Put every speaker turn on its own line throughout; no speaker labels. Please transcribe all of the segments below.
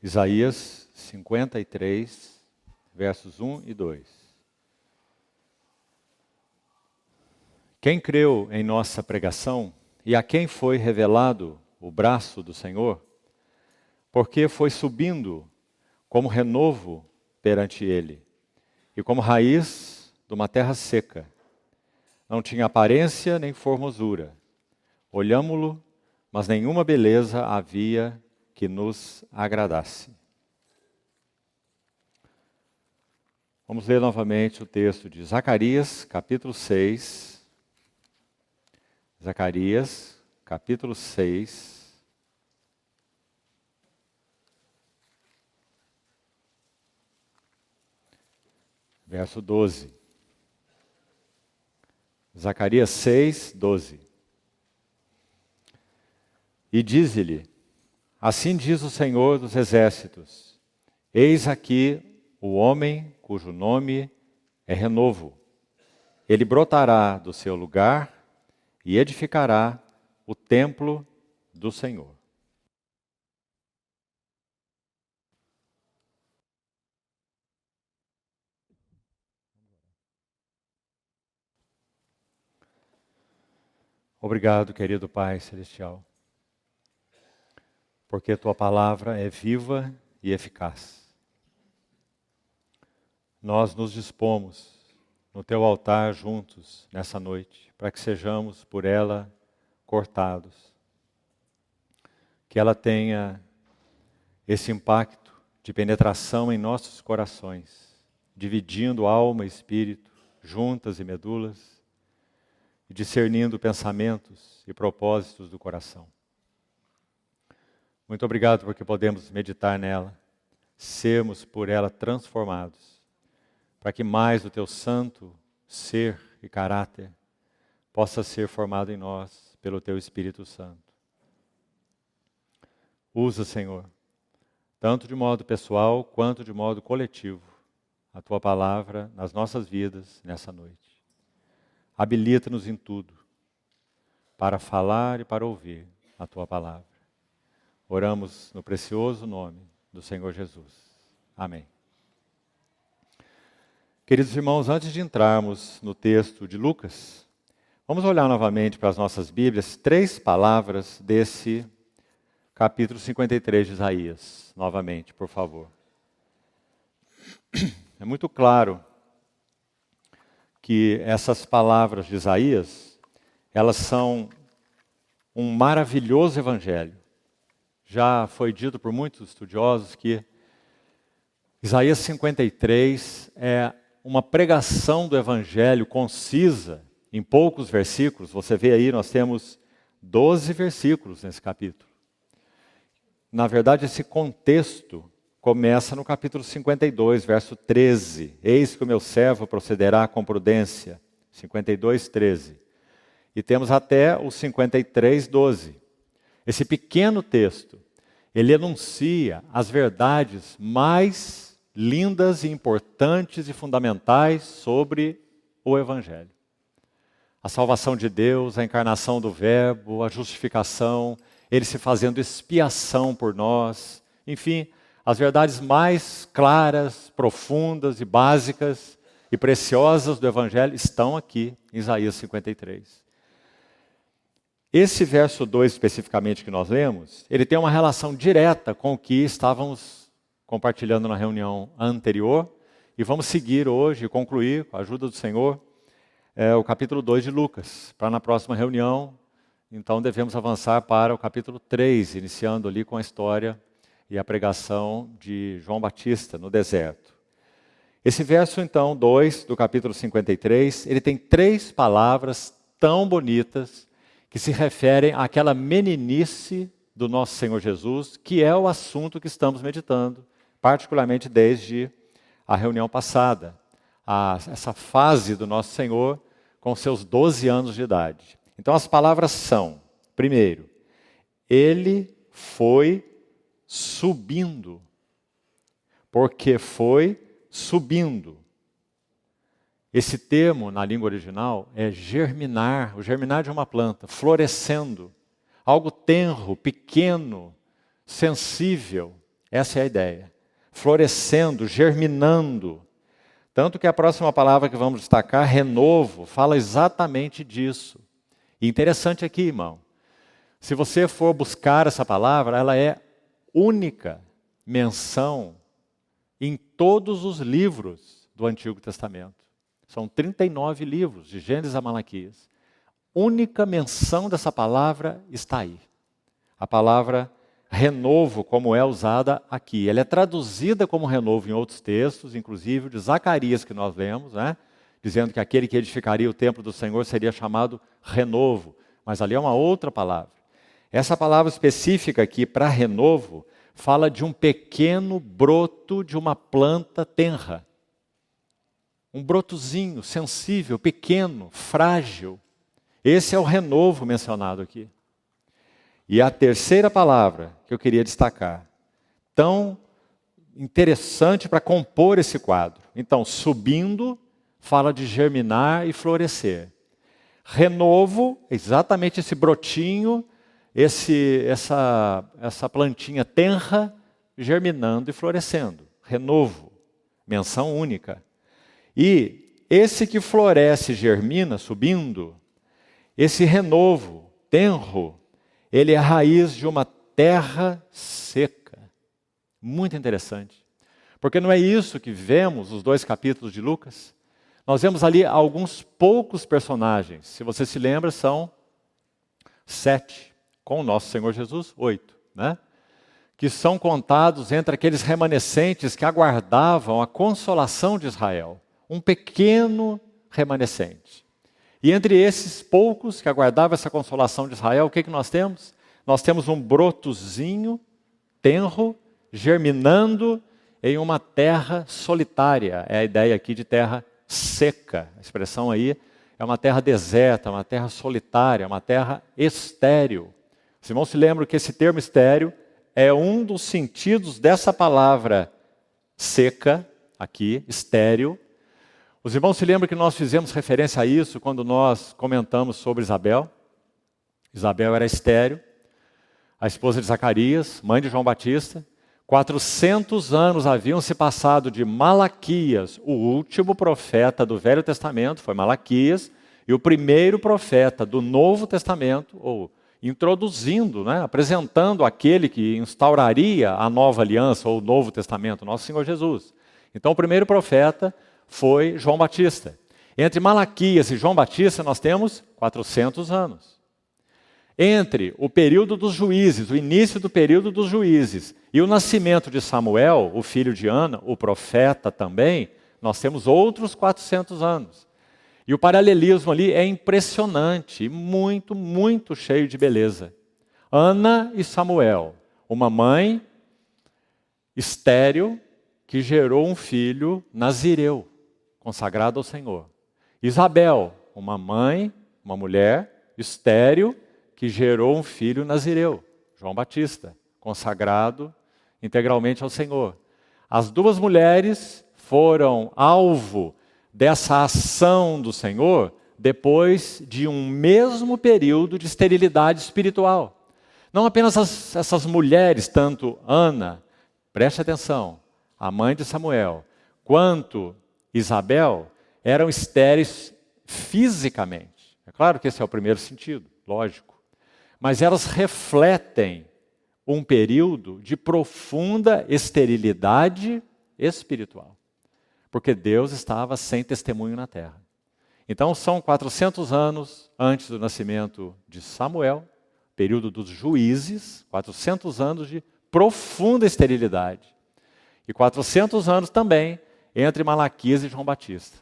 Isaías 53, versos 1 e 2. Quem creu em nossa pregação e a quem foi revelado o braço do Senhor, porque foi subindo como renovo perante ele, e como raiz de uma terra seca. Não tinha aparência nem formosura. Olhámo-lo, mas nenhuma beleza havia que nos agradasse. Vamos ler novamente o texto de Zacarias, capítulo 6. Zacarias, capítulo 6. Verso 12. Zacarias 6, 12. E diz-lhe: assim diz o Senhor dos Exércitos: eis aqui o homem cujo nome é Renovo. Ele brotará do seu lugar e edificará o templo do Senhor. Obrigado, querido Pai Celestial, porque Tua palavra é viva e eficaz. Nós nos dispomos no Teu altar juntos nessa noite, para que sejamos por ela cortados. Que ela tenha esse impacto de penetração em nossos corações, dividindo alma e espírito, juntas e medulas, e discernindo pensamentos e propósitos do coração. Muito obrigado porque podemos meditar nela, sermos por ela transformados, para que mais do Teu santo ser e caráter possa ser formado em nós pelo Teu Espírito Santo. Usa, Senhor, tanto de modo pessoal quanto de modo coletivo, a Tua palavra nas nossas vidas nessa noite. Habilita-nos em tudo, para falar e para ouvir a Tua palavra. Oramos no precioso nome do Senhor Jesus. Amém. Queridos irmãos, antes de entrarmos no texto de Lucas, vamos olhar novamente para as nossas Bíblias 3 palavras desse capítulo 53 de Isaías, novamente, por favor. É muito claro que essas palavras de Isaías, elas são um maravilhoso evangelho. Já foi dito por muitos estudiosos que Isaías 53 é uma pregação do evangelho concisa, em poucos versículos. Você vê aí, nós temos 12 versículos nesse capítulo. Na verdade, esse contexto começa no capítulo 52, verso 13. Eis que o meu servo procederá com prudência. 52, 13. E temos até o 53, 12. Esse pequeno texto, ele enuncia as verdades mais lindas e importantes e fundamentais sobre o Evangelho. A salvação de Deus, a encarnação do Verbo, a justificação, Ele se fazendo expiação por nós, enfim, as verdades mais claras, profundas e básicas e preciosas do Evangelho estão aqui em Isaías 53. Esse verso 2 especificamente que nós lemos, ele tem uma relação direta com o que estávamos compartilhando na reunião anterior, e vamos seguir hoje e concluir, com a ajuda do Senhor, o capítulo 2 de Lucas, para na próxima reunião. Então devemos avançar para o capítulo 3, iniciando ali com a história e a pregação de João Batista no deserto. Esse verso, então, 2 do capítulo 53, ele tem 3 palavras tão bonitas que se referem àquela meninice do nosso Senhor Jesus, que é o assunto que estamos meditando, particularmente desde a reunião passada, essa fase do nosso Senhor com seus 12 anos de idade. Então as palavras são, primeiro, ele foi subindo, porque foi subindo. Esse termo, na língua original, é germinar, o germinar de uma planta, florescendo, algo tenro, pequeno, sensível, Essa é a ideia. Florescendo, germinando. Tanto que a próxima palavra que vamos destacar, renovo, fala exatamente disso. E interessante aqui, irmão, se você for buscar essa palavra, ela é única menção em todos os livros do Antigo Testamento. São 39 livros, de Gênesis a Malaquias. Única menção dessa palavra está aí. A palavra renovo, como é usada aqui. Ela é traduzida como renovo em outros textos, inclusive o de Zacarias que nós lemos, né? Dizendo que aquele que edificaria o templo do Senhor seria chamado renovo. Mas ali é uma outra palavra. Essa palavra específica aqui para renovo fala de um pequeno broto de uma planta tenra. Um brotozinho sensível, pequeno, frágil. Esse é o renovo mencionado aqui. E a terceira palavra que eu queria destacar, tão interessante para compor esse quadro. Então, subindo, fala de germinar e florescer. Renovo, exatamente esse brotinho, essa plantinha tenra, germinando e florescendo. Renovo, menção única. E esse que floresce e germina, subindo, esse renovo, tenro, ele é a raiz de uma terra seca. Muito interessante. Porque não é isso que vemos nos 2 capítulos de Lucas? Nós vemos ali alguns poucos personagens. Se você se lembra, são 7. Com o nosso Senhor Jesus, 8. Né? Que são contados entre aqueles remanescentes que aguardavam a consolação de Israel. Um pequeno remanescente. E entre esses poucos que aguardavam essa consolação de Israel, o que nós temos? Nós temos um brotozinho tenro, germinando em uma terra solitária. É a ideia aqui de terra seca. A expressão aí é uma terra deserta, uma terra solitária, uma terra estéril. Os irmãos se lembram que esse termo estéril é um dos sentidos dessa palavra seca, aqui, estéril. Os irmãos se lembram que nós fizemos referência a isso quando nós comentamos sobre Isabel? Isabel era estéril, a esposa de Zacarias, mãe de João Batista. 400 anos haviam se passado de Malaquias, o último profeta do Velho Testamento, foi Malaquias, e o primeiro profeta do Novo Testamento, ou introduzindo, né, apresentando aquele que instauraria a nova aliança, ou o Novo Testamento, nosso Senhor Jesus. Então o primeiro profeta foi João Batista. Entre Malaquias e João Batista nós temos 400 anos. Entre o período dos juízes, o início do período dos juízes, e o nascimento de Samuel, o filho de Ana, o profeta também, nós temos outros 400 anos. E o paralelismo ali é impressionante, e muito, muito cheio de beleza. Ana e Samuel, uma mãe estéril que gerou um filho nazireu, consagrado ao Senhor. Isabel, uma mãe, uma mulher estéril, que gerou um filho nazireu, João Batista, consagrado integralmente ao Senhor. As duas mulheres foram alvo dessa ação do Senhor depois de um mesmo período de esterilidade espiritual. Não apenas essas mulheres, tanto Ana, preste atenção, a mãe de Samuel, quanto Isabel, eram estéreis fisicamente. É claro que esse é o primeiro sentido, lógico. Mas elas refletem um período de profunda esterilidade espiritual. Porque Deus estava sem testemunho na terra. Então são 400 anos antes do nascimento de Samuel, período dos juízes, 400 anos de profunda esterilidade. E 400 anos também entre Malaquias e João Batista.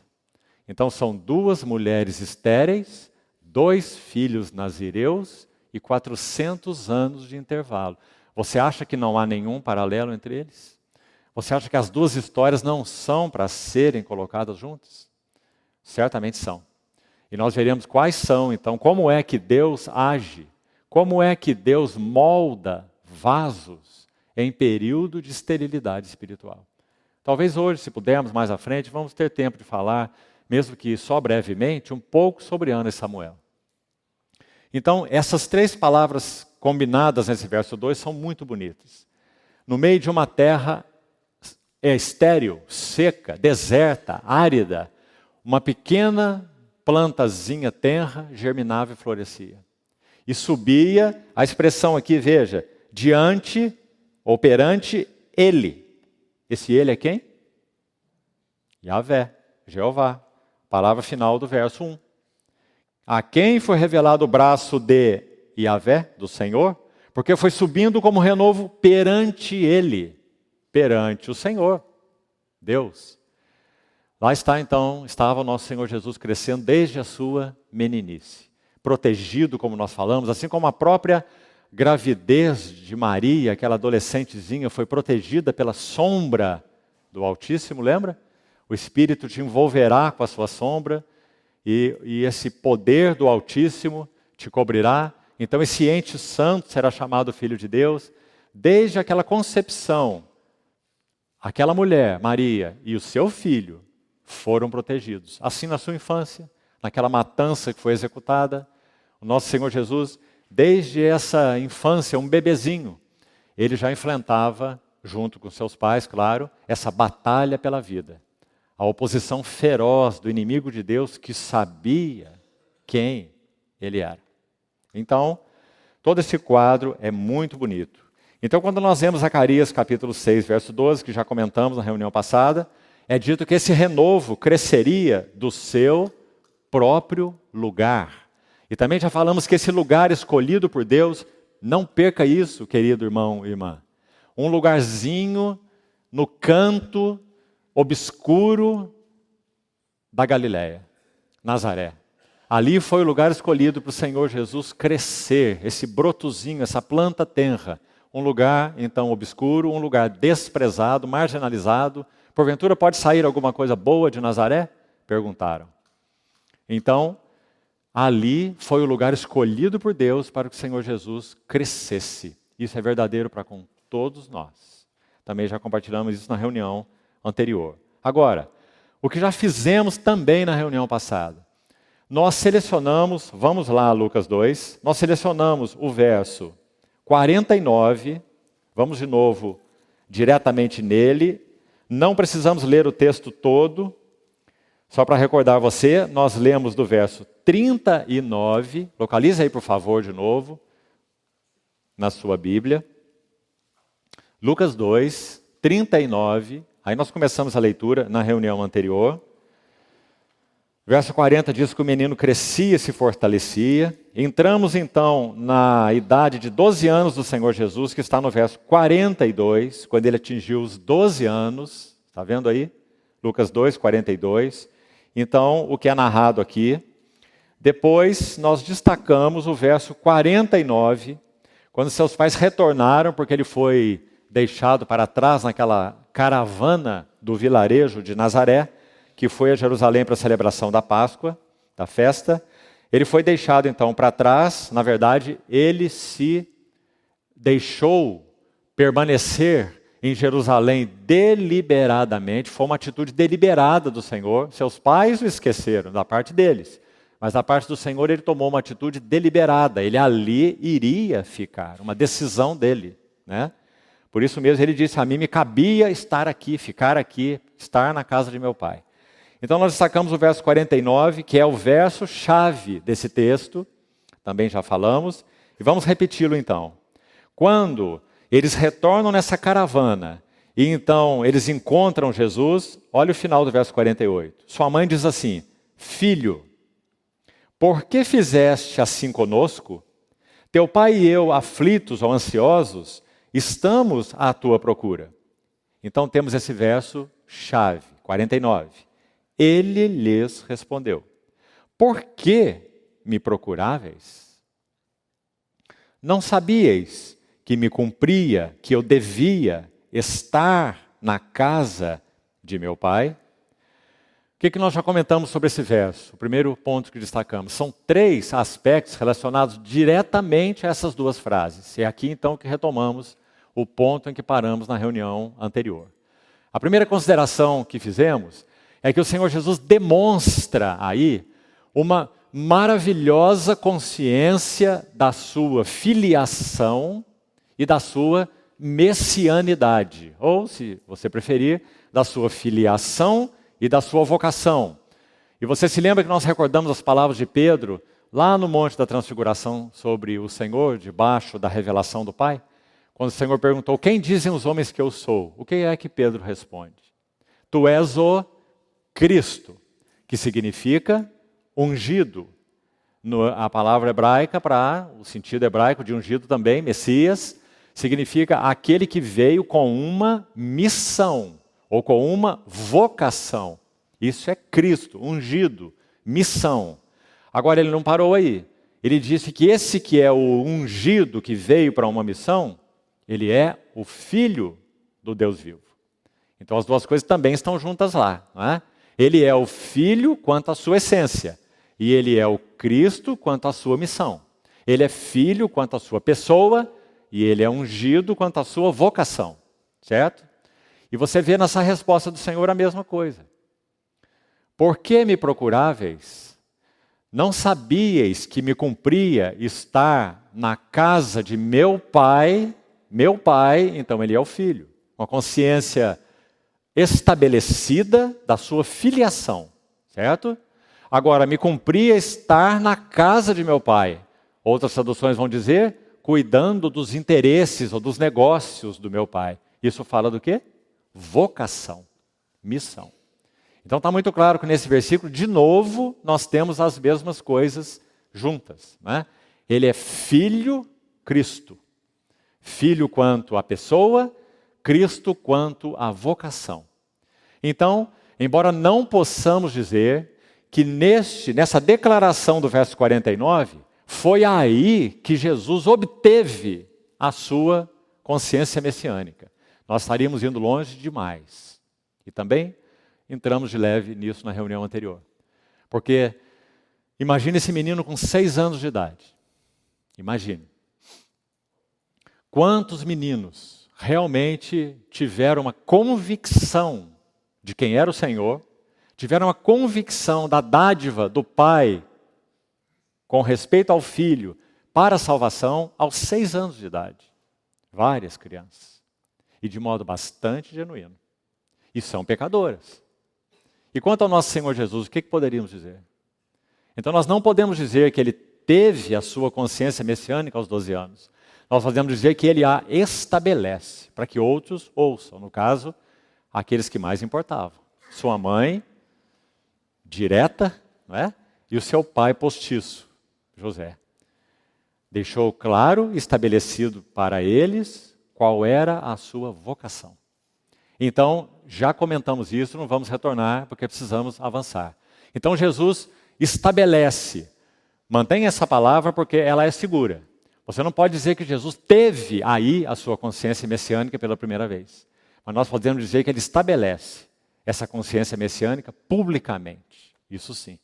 Então são duas mulheres estéreis, 2 filhos nazireus e 400 anos de intervalo. Você acha que não há nenhum paralelo entre eles? Você acha que as duas histórias não são para serem colocadas juntas? Certamente são. E nós veremos quais são, então, como é que Deus age, como é que Deus molda vasos em período de esterilidade espiritual. Talvez hoje, se pudermos mais à frente, vamos ter tempo de falar, mesmo que só brevemente, um pouco sobre Ana e Samuel. Então, essas 3 palavras combinadas nesse verso 2 são muito bonitas. no meio de uma terra estéril, seca, deserta, árida, uma pequena plantazinha tenra germinava e florescia. E subia, a expressão aqui, veja, diante ou perante ele. Esse ele é quem? Yahvé, Jeová. Palavra final do verso 1. A quem foi revelado o braço de Yahvé, do Senhor? Porque foi subindo como renovo perante ele, perante o Senhor, Deus. Lá estava o nosso Senhor Jesus crescendo desde a sua meninice, protegido, como nós falamos, assim como a própria gravidez de Maria, aquela adolescentezinha, foi protegida pela sombra do Altíssimo, lembra? O Espírito te envolverá com a sua sombra e esse poder do Altíssimo te cobrirá. Então esse ente santo será chamado Filho de Deus. Desde aquela concepção, aquela mulher, Maria, e o seu filho foram protegidos. Assim na sua infância, naquela matança que foi executada, o nosso Senhor Jesus, desde essa infância, um bebezinho, ele já enfrentava, junto com seus pais, claro, essa batalha pela vida. A oposição feroz do inimigo de Deus que sabia quem ele era. Então, todo esse quadro é muito bonito. Então, quando nós vemos Zacarias capítulo 6, verso 12, que já comentamos na reunião passada, é dito que esse renovo cresceria do seu próprio lugar. E também já falamos que esse lugar escolhido por Deus, não perca isso, querido irmão e irmã. Um lugarzinho no canto obscuro da Galileia, Nazaré. Ali foi o lugar escolhido para o Senhor Jesus crescer, esse brotozinho, essa planta tenra. Um lugar, então, obscuro, um lugar desprezado, marginalizado. Porventura pode sair alguma coisa boa de Nazaré? Perguntaram. Então, ali foi o lugar escolhido por Deus para que o Senhor Jesus crescesse. Isso é verdadeiro para com todos nós. Também já compartilhamos isso na reunião anterior. Agora, o que já fizemos também na reunião passada. Nós selecionamos, vamos lá, Lucas 2, nós selecionamos o verso 49, vamos de novo diretamente nele, não precisamos ler o texto todo, só para recordar você, nós lemos do verso 39, localiza aí por favor de novo, na sua Bíblia, Lucas 2, 39, aí nós começamos a leitura na reunião anterior. Verso 40 diz que o menino crescia e se fortalecia. Entramos então na idade de 12 anos do Senhor Jesus, que está no verso 42, quando ele atingiu os 12 anos. Está vendo aí? Lucas 2, 42. Então, o que é narrado aqui. Depois, nós destacamos o verso 49, quando seus pais retornaram, porque ele foi deixado para trás naquela caravana do vilarejo de Nazaré, que foi a Jerusalém para a celebração da Páscoa, da festa. Ele foi deixado então para trás, na verdade, ele se deixou permanecer em Jerusalém deliberadamente, foi uma atitude deliberada do Senhor. Seus pais o esqueceram, da parte deles, mas da parte do Senhor ele tomou uma atitude deliberada, ele ali iria ficar, uma decisão dele, né? Por isso mesmo ele disse, a mim me cabia estar aqui, ficar aqui, estar na casa de meu pai. Então nós destacamos o verso 49, que é o verso-chave desse texto, também já falamos, e vamos repeti-lo então. Quando eles retornam nessa caravana, e então eles encontram Jesus, olha o final do verso 48. Sua mãe diz assim, filho, por que fizeste assim conosco? Teu pai e eu, aflitos ou ansiosos, estamos à tua procura. Então temos esse verso-chave, 49. Ele lhes respondeu, por que me procuráveis? Não sabíeis que me cumpria, que eu devia estar na casa de meu pai? O que nós já comentamos sobre esse verso? O primeiro ponto que destacamos. São 3 aspectos relacionados diretamente a essas duas frases. E é aqui então que retomamos o ponto em que paramos na reunião anterior. A primeira consideração que fizemos é que o Senhor Jesus demonstra aí uma maravilhosa consciência da sua filiação e da sua messianidade, ou, se você preferir, da sua filiação e da sua vocação. E você se lembra que nós recordamos as palavras de Pedro, lá no Monte da Transfiguração, sobre o Senhor, debaixo da revelação do Pai? Quando o Senhor perguntou, quem dizem os homens que eu sou? O que é que Pedro responde? Tu és o Cristo, que significa ungido. A palavra hebraica, para o sentido hebraico de ungido também, Messias, significa aquele que veio com uma missão, ou com uma vocação. Isso é Cristo, ungido, missão. Agora ele não parou aí. Ele disse que esse que é o ungido, que veio para uma missão, ele é o Filho do Deus vivo. Então as duas coisas também estão juntas lá, não é? Ele é o Filho quanto à sua essência. E ele é o Cristo quanto à sua missão. Ele é Filho quanto à sua pessoa. E ele é ungido quanto à sua vocação. Certo? E você vê nessa resposta do Senhor a mesma coisa. Por que me procuráveis? Não sabíeis que me cumpria estar na casa de meu pai? Meu pai, então ele é o Filho. Uma consciência estabelecida da sua filiação. Certo? Agora, me cumpria estar na casa de meu pai. Outras traduções vão dizer, cuidando dos interesses ou dos negócios do meu pai. Isso fala do quê? Vocação, missão. Então está muito claro que nesse versículo, de novo, nós temos as mesmas coisas juntas. Né? Ele é Filho Cristo. Filho quanto à pessoa, Cristo quanto à vocação. Então, embora não possamos dizer que nessa declaração do verso 49, foi aí que Jesus obteve a sua consciência messiânica. Nós estaríamos indo longe demais. E também entramos de leve nisso na reunião anterior. Porque imagine esse menino com 6 anos de idade. Imagine. Quantos meninos realmente tiveram uma convicção de quem era o Senhor, tiveram uma convicção da dádiva do Pai com respeito ao Filho para a salvação aos 6 anos de idade. Várias crianças. E de modo bastante genuíno. E são pecadoras. E quanto ao nosso Senhor Jesus, o que poderíamos dizer? Então nós não podemos dizer que ele teve a sua consciência messiânica aos 12 anos. Nós podemos dizer que ele a estabelece, para que outros ouçam. No caso, aqueles que mais importavam. Sua mãe, direta, não é? E o seu pai postiço, José. Deixou claro, estabelecido para eles, qual era a sua vocação. Então, já comentamos isso, não vamos retornar, porque precisamos avançar. Então, Jesus estabelece, mantém essa palavra porque ela é segura. Você não pode dizer que Jesus teve aí a sua consciência messiânica pela primeira vez. Mas nós podemos dizer que ele estabelece essa consciência messiânica publicamente. Isso sim.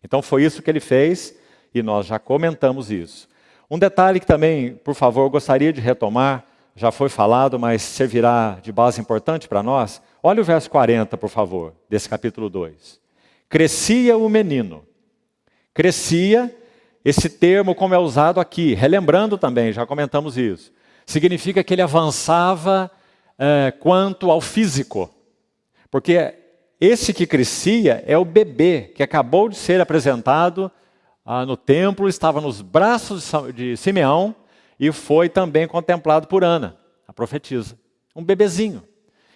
Então, foi isso que ele fez e nós já comentamos isso. Um detalhe que também, por favor, eu gostaria de retomar, já foi falado, mas servirá de base importante para nós. Olha o verso 40, por favor, desse capítulo 2. Crescia o menino. Crescia, esse termo como é usado aqui, relembrando também, já comentamos isso. Significa que ele avançava quanto ao físico. Porque esse que crescia é o bebê, que acabou de ser apresentado no templo, estava nos braços de Simeão, e foi também contemplado por Ana, a profetisa. Um bebezinho.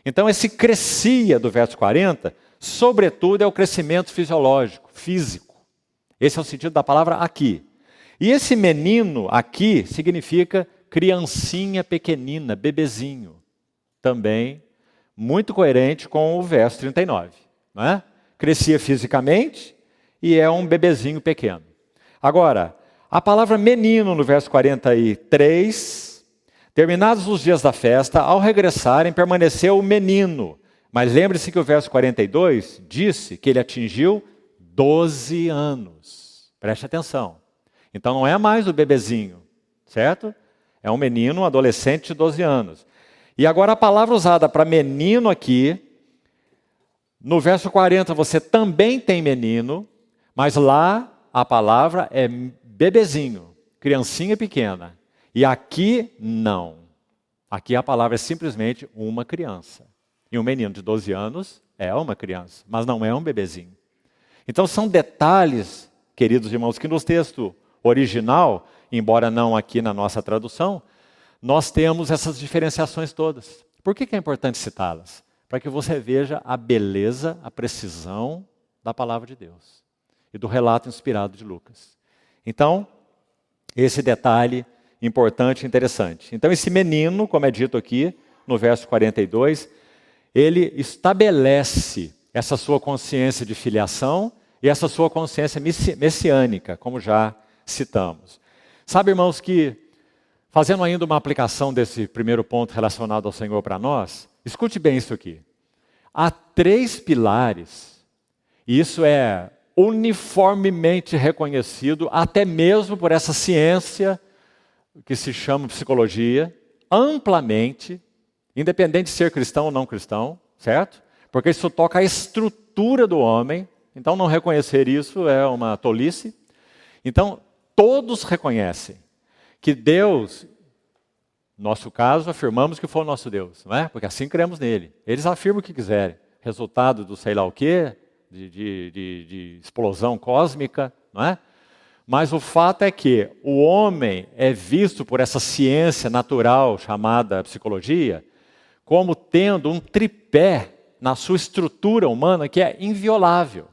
Então esse crescia do verso 40, sobretudo é o crescimento fisiológico, físico. Esse é o sentido da palavra aqui. E esse menino aqui significa criancinha pequenina, bebezinho. Também muito coerente com o verso 39. Não é? Crescia fisicamente e é um bebezinho pequeno. Agora, a palavra menino no verso 43, terminados os dias da festa, ao regressarem, permaneceu o menino. Mas lembre-se que o verso 42 disse que ele atingiu 12 anos. Preste atenção. Então não é mais o bebezinho, certo? É um menino, um adolescente de 12 anos. E agora a palavra usada para menino aqui, no verso 40 você também tem menino, mas lá a palavra é bebezinho, criancinha pequena. E aqui, não. Aqui a palavra é simplesmente uma criança. E um menino de 12 anos é uma criança, mas não é um bebezinho. Então são detalhes, queridos irmãos, que no texto original, embora não aqui na nossa tradução, nós temos essas diferenciações todas. Por que é importante citá-las? Para que você veja a beleza, a precisão da palavra de Deus e do relato inspirado de Lucas. Então, esse detalhe importante e interessante. Então, esse menino, como é dito aqui no verso 42, ele estabelece essa sua consciência de filiação e essa sua consciência messiânica, como já citamos. Sabe, irmãos, que fazendo ainda uma aplicação desse primeiro ponto relacionado ao Senhor para nós, escute bem isso aqui. Há 3 pilares, e isso é uniformemente reconhecido, até mesmo por essa ciência que se chama psicologia, amplamente, independente de ser cristão ou não cristão, certo? Porque isso toca a estrutura do homem, então não reconhecer isso é uma tolice. Então, todos reconhecem que Deus, no nosso caso, afirmamos que foi o nosso Deus, não é? Porque assim cremos nele. Eles afirmam o que quiserem. Resultado do sei lá o quê, de explosão cósmica, não é? Mas o fato é que o homem é visto por essa ciência natural chamada psicologia como tendo um tripé na sua estrutura humana que é inviolável.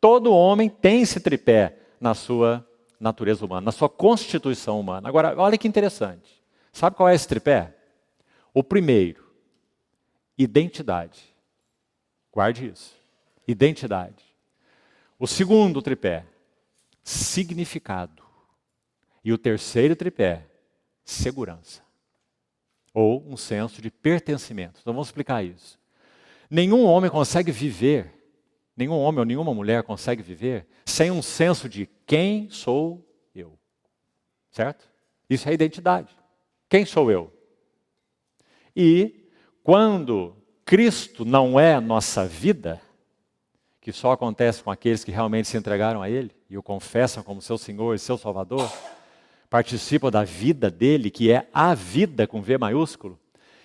Todo homem tem esse tripé na sua natureza humana, na sua constituição humana. Agora, olha que interessante. Sabe qual é esse tripé? O primeiro, identidade. Guarde isso. Identidade. O segundo tripé, significado. E o terceiro tripé, segurança. Ou um senso de pertencimento. Então vamos explicar isso. Nenhum homem consegue viver, nenhum homem ou nenhuma mulher consegue viver sem um senso de quem sou eu. Certo? Isso é identidade. Quem sou eu? E quando Cristo não é nossa vida, que só acontece com aqueles que realmente se entregaram a Ele e o confessam como seu Senhor e seu Salvador, participam da vida dele, que é a vida com V maiúsculo.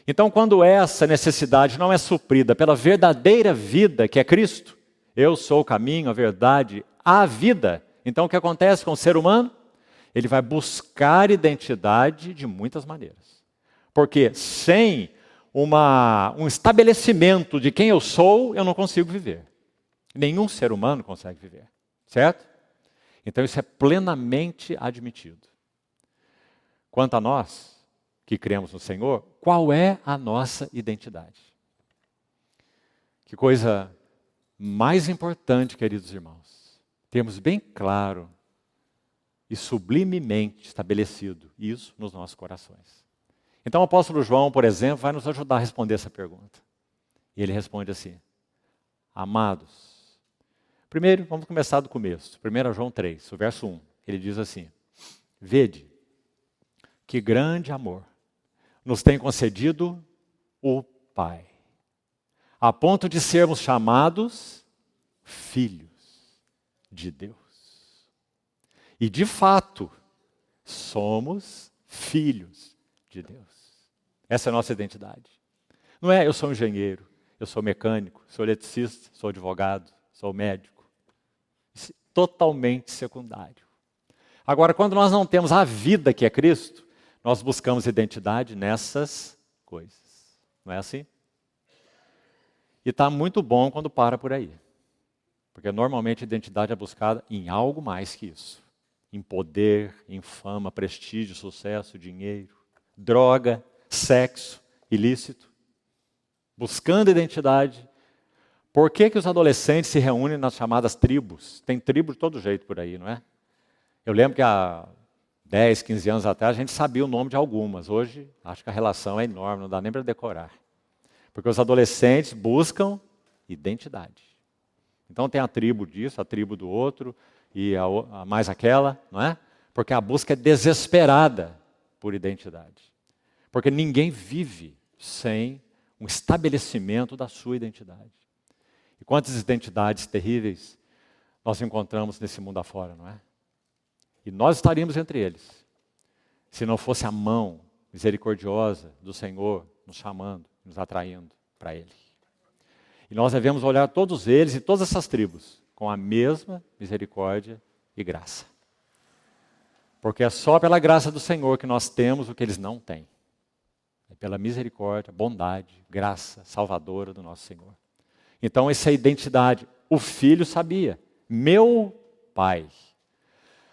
Então, quando essa necessidade não é suprida pela verdadeira vida, que é Cristo, eu sou o caminho, a verdade, a vida. Então, o que acontece com o ser humano? Ele vai buscar identidade de muitas maneiras. Porque sem um estabelecimento de quem eu sou, eu não consigo viver. Nenhum ser humano consegue viver, certo? Então isso é plenamente admitido. Quanto a nós, que cremos no Senhor, qual é a nossa identidade? Que coisa mais importante, queridos irmãos, termos bem claro e sublimemente estabelecido isso nos nossos corações. Então o apóstolo João, por exemplo, vai nos ajudar a responder essa pergunta. E ele responde assim: amados, primeiro, vamos começar do começo. 1 João 3, o verso 1. Ele diz assim: vede, que grande amor nos tem concedido o Pai, a ponto de sermos chamados filhos de Deus. E de fato, somos filhos de Deus. Essa é a nossa identidade. Não é eu sou engenheiro, eu sou mecânico, sou eletricista, sou advogado, sou médico. Isso é totalmente secundário. Agora, quando nós não temos a vida que é Cristo, nós buscamos identidade nessas coisas. Não é assim? E está muito bom quando para por aí. Porque normalmente a identidade é buscada em algo mais que isso. Em poder, em fama, prestígio, sucesso, dinheiro, droga, sexo ilícito. Buscando identidade. Por que os adolescentes se reúnem nas chamadas tribos? Tem tribo de todo jeito por aí, não é? Eu lembro que há 10, 15 anos atrás a gente sabia o nome de algumas. Hoje, acho que a relação é enorme, não dá nem para decorar. Porque os adolescentes buscam identidade. Então tem a tribo disso, a tribo do outro, e a mais aquela, não é? Porque a busca é desesperada por identidade. Porque ninguém vive sem um estabelecimento da sua identidade. E quantas identidades terríveis nós encontramos nesse mundo afora, não é? E nós estaríamos entre eles, se não fosse a mão misericordiosa do Senhor nos chamando, nos atraindo para Ele. E nós devemos olhar todos eles e todas essas tribos com a mesma misericórdia e graça. Porque é só pela graça do Senhor que nós temos o que eles não têm. É pela misericórdia, bondade, graça salvadora do nosso Senhor. Então essa é a identidade. O filho sabia, meu pai.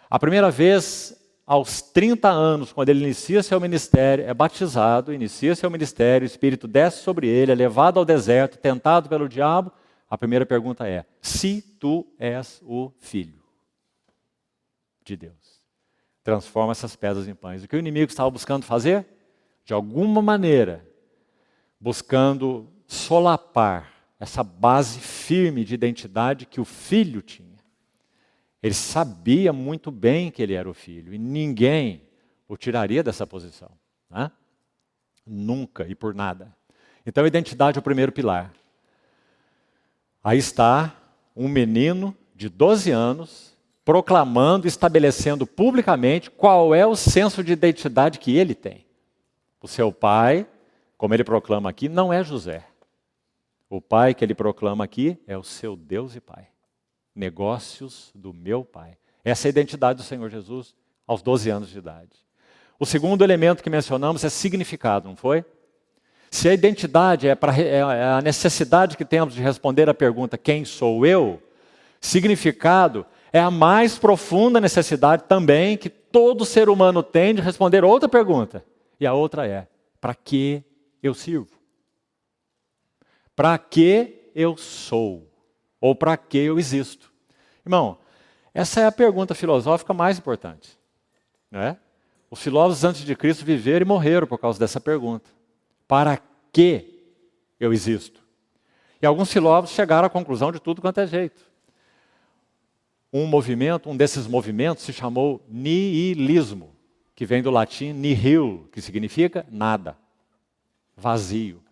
A primeira vez, aos 30 anos, quando ele inicia seu ministério, é batizado, inicia seu ministério, o Espírito desce sobre ele, é levado ao deserto, tentado pelo diabo. A primeira pergunta é: se tu és o filho de Deus, transforma essas pedras em pães. O que o inimigo estava buscando fazer? De alguma maneira, buscando solapar essa base firme de identidade que o filho tinha. Ele sabia muito bem que ele era o filho e ninguém o tiraria dessa posição. Né? Nunca e por nada. Então a identidade é o primeiro pilar. Aí está um menino de 12 anos proclamando, estabelecendo publicamente qual é o senso de identidade que ele tem. O seu pai, como ele proclama aqui, não é José. O pai que ele proclama aqui é o seu Deus e Pai. Negócios do meu Pai. Essa é a identidade do Senhor Jesus aos 12 anos de idade. O segundo elemento que mencionamos é significado, não foi? Se a identidade é a necessidade que temos de responder à pergunta quem sou eu, significado é a mais profunda necessidade também que todo ser humano tem de responder outra pergunta. E a outra é: para que eu sirvo? Para que eu sou? Ou para que eu existo? Irmão, essa é a pergunta filosófica mais importante. Não é? Os filósofos antes de Cristo viveram e morreram por causa dessa pergunta. Para que eu existo? E alguns filósofos chegaram à conclusão de tudo quanto é jeito. Um desses movimentos se chamou nihilismo, que vem do latim nihil, que significa nada, vazio.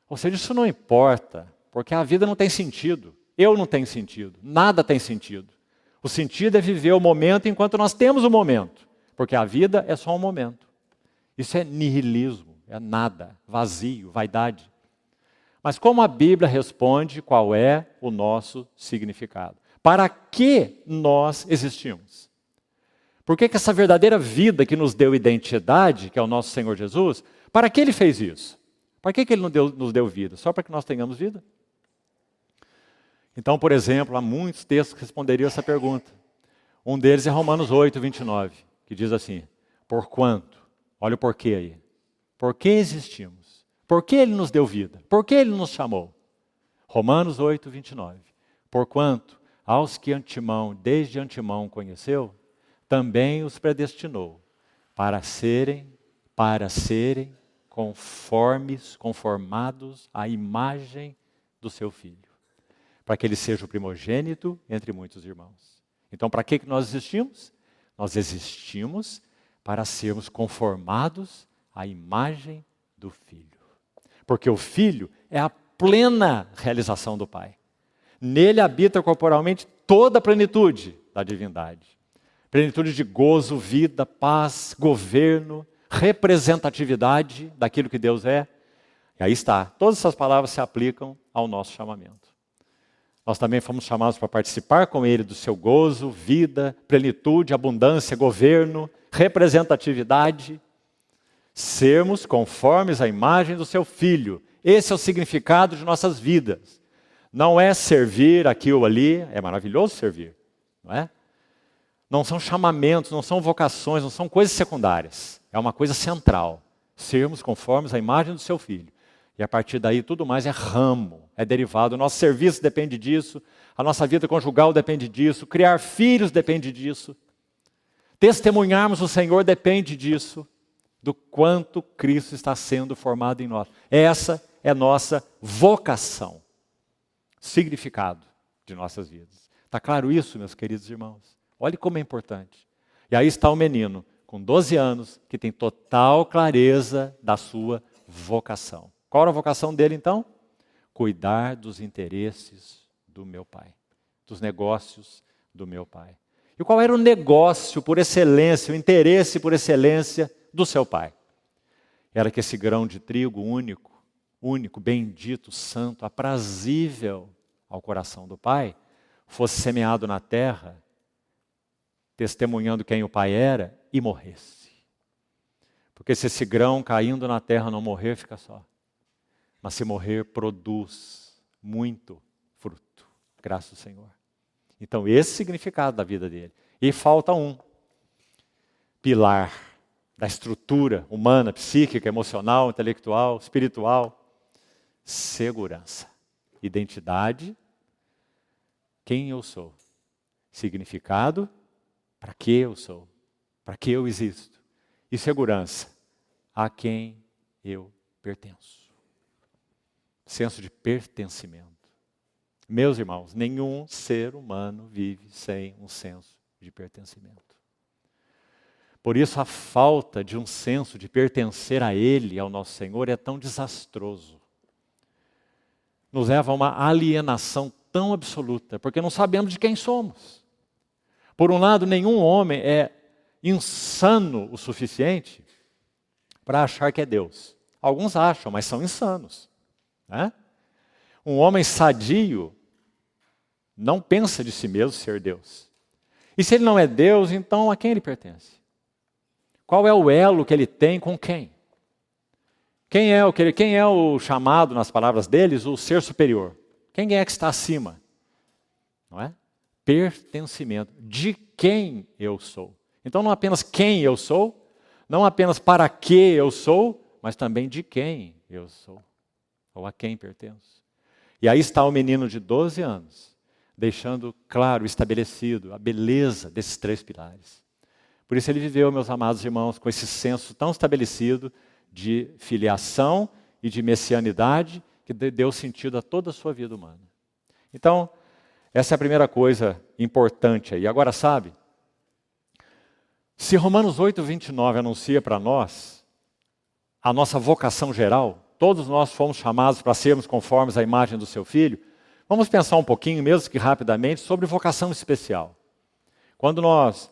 Ou seja, isso não importa, porque a vida não tem sentido. Eu não tenho sentido, nada tem sentido. O sentido é viver o momento enquanto nós temos o momento, porque a vida é só um momento. Isso é nihilismo, é nada, vazio, vaidade. Mas como a Bíblia responde qual é o nosso significado? Para que nós existimos? Por que essa verdadeira vida que nos deu identidade, que é o nosso Senhor Jesus, para que Ele fez isso? Para que Ele nos deu vida? Só para que nós tenhamos vida? Então, por exemplo, há muitos textos que responderiam essa pergunta. Um deles é Romanos 8, 29, que diz assim: porquanto, olha o porquê aí. Por que existimos? Por que Ele nos deu vida? Por que Ele nos chamou? Romanos 8, 29. Porquanto, aos que desde antemão conheceu, também os predestinou para serem conformados à imagem do seu Filho, para que ele seja o primogênito entre muitos irmãos. Então, para que nós existimos? Nós existimos para sermos conformados à imagem do Filho. Porque o Filho é a plena realização do Pai. Nele habita corporalmente toda a plenitude da divindade. Plenitude de gozo, vida, paz, governo, representatividade daquilo que Deus é. E aí está, todas essas palavras se aplicam ao nosso chamamento. Nós também fomos chamados para participar com Ele do seu gozo, vida, plenitude, abundância, governo, representatividade. Sermos conformes à imagem do seu Filho. Esse é o significado de nossas vidas. Não é servir aqui ou ali, é maravilhoso servir, não é? Não são chamamentos, não são vocações, não são coisas secundárias. É uma coisa central. Sermos conformes à imagem do seu Filho. E a partir daí tudo mais é ramo, é derivado. O nosso serviço depende disso, a nossa vida conjugal depende disso, criar filhos depende disso. Testemunharmos o Senhor depende disso, do quanto Cristo está sendo formado em nós. Essa é nossa vocação, significado de nossas vidas. Está claro isso, meus queridos irmãos? Olhe como é importante. E aí está o menino, com 12 anos, que tem total clareza da sua vocação. Qual era a vocação dele, então? Cuidar dos interesses do meu Pai, dos negócios do meu Pai. E qual era o negócio por excelência, o interesse por excelência do seu Pai? era que esse grão de trigo único, bendito, santo, aprazível ao coração do Pai, fosse semeado na terra, testemunhando quem o Pai era, e morresse. Porque se esse grão caindo na terra não morrer, fica só. Mas se morrer, produz muito fruto. Graças ao Senhor. Então, esse é o significado da vida dele. E falta um pilar da estrutura humana, psíquica, emocional, intelectual, espiritual. Segurança. Identidade. Quem eu sou. Significado. Para que eu sou. Para que eu existo. E segurança. A quem eu pertenço. Senso de pertencimento. Meus irmãos, nenhum ser humano vive sem um senso de pertencimento. Por isso a falta de um senso de pertencer a Ele, ao nosso Senhor, é tão desastroso. Nos leva a uma alienação tão absoluta, porque não sabemos de quem somos. Por um lado, nenhum homem é insano o suficiente para achar que é Deus. Alguns acham, mas são insanos. Né? Um homem sadio não pensa de si mesmo ser Deus. E se ele não é Deus, então a quem ele pertence? Qual é o elo que ele tem com quem? Quem é o chamado, nas palavras deles, o ser superior? Quem é que está acima? Não é? Pertencimento. De quem eu sou? Então não apenas quem eu sou, não apenas para que eu sou, mas também de quem eu sou. Ou a quem pertenço. E aí está o menino de 12 anos, deixando claro, estabelecido, a beleza desses 3 pilares. Por isso ele viveu, meus amados irmãos, com esse senso tão estabelecido de filiação e de messianidade, que deu sentido a toda a sua vida humana. Então, essa é a primeira coisa importante aí. Agora, sabe, se Romanos 8:29 anuncia para nós a nossa vocação geral, todos nós fomos chamados para sermos conformes à imagem do seu Filho. Vamos pensar um pouquinho, mesmo que rapidamente, sobre vocação especial. Quando nós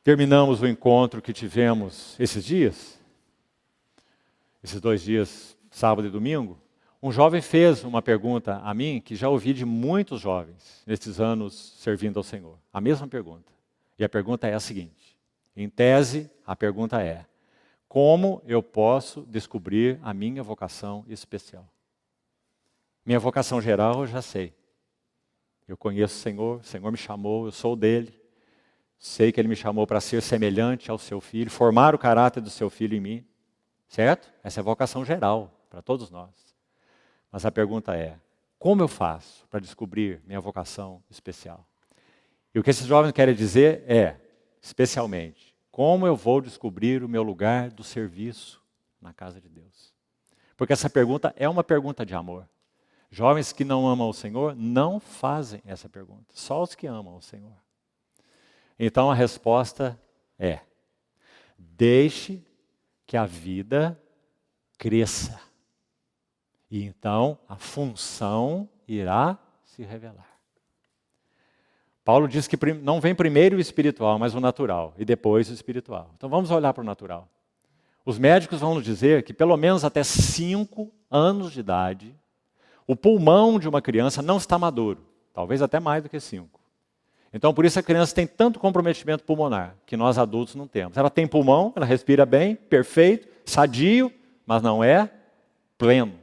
terminamos o encontro que tivemos esses dias, esses 2 dias, sábado e domingo, um jovem fez uma pergunta a mim, que já ouvi de muitos jovens nesses anos servindo ao Senhor. A mesma pergunta. E a pergunta é a seguinte. Em tese, a pergunta é: como eu posso descobrir a minha vocação especial? Minha vocação geral eu já sei. Eu conheço o Senhor me chamou, eu sou dele. Sei que ele me chamou para ser semelhante ao seu Filho, formar o caráter do seu Filho em mim. Certo? Essa é a vocação geral para todos nós. Mas a pergunta é: como eu faço para descobrir minha vocação especial? E o que esses jovens querem dizer é, especialmente, como eu vou descobrir o meu lugar do serviço na casa de Deus? Porque essa pergunta é uma pergunta de amor. Jovens que não amam o Senhor não fazem essa pergunta. Só os que amam o Senhor. Então a resposta é: deixe que a vida cresça. E então a função irá se revelar. Paulo diz que não vem primeiro o espiritual, mas o natural, e depois o espiritual. Então vamos olhar para o natural. Os médicos vão nos dizer que pelo menos até 5 anos de idade, o pulmão de uma criança não está maduro, talvez até mais do que 5. Então por isso a criança tem tanto comprometimento pulmonar, que nós adultos não temos. Ela tem pulmão, ela respira bem, perfeito, sadio, mas não é pleno.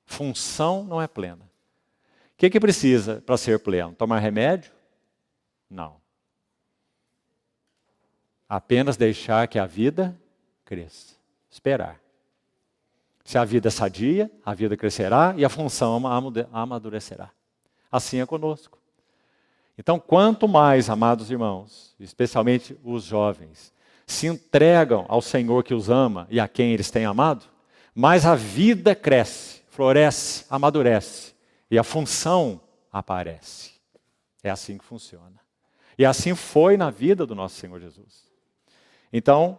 Função não é plena. O que precisa para ser pleno? Tomar remédio? Não. Apenas deixar que a vida cresça. Esperar. Se a vida é sadia, a vida crescerá e a função amadurecerá. Assim é conosco. Então, quanto mais, amados irmãos, especialmente os jovens, se entregam ao Senhor que os ama e a quem eles têm amado, mais a vida cresce, floresce, amadurece e a função aparece. É assim que funciona. E assim foi na vida do nosso Senhor Jesus. Então,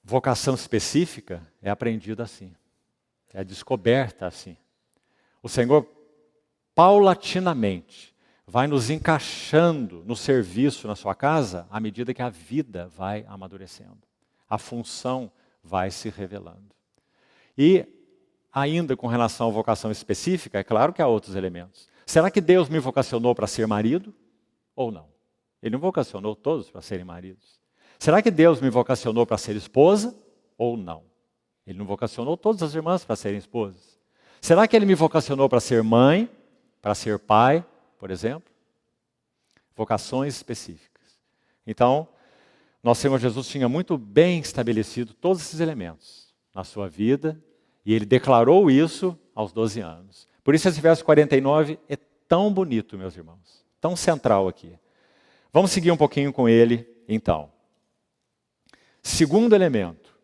vocação específica é aprendida assim, é descoberta assim. O Senhor, paulatinamente, vai nos encaixando no serviço na sua casa à medida que a vida vai amadurecendo. A função vai se revelando. E ainda com relação à vocação específica, é claro que há outros elementos. Será que Deus me vocacionou para ser marido ou não? Ele não vocacionou todos para serem maridos. Será que Deus me vocacionou para ser esposa ou não? Ele não vocacionou todas as irmãs para serem esposas. Será que Ele me vocacionou para ser mãe, para ser pai, por exemplo? Vocações específicas. Então, nosso Senhor Jesus tinha muito bem estabelecido todos esses elementos na sua vida, e Ele declarou isso aos 12 anos. Por isso esse verso 49 é tão bonito, meus irmãos, tão central aqui. Vamos seguir um pouquinho com ele, então. Segundo elemento,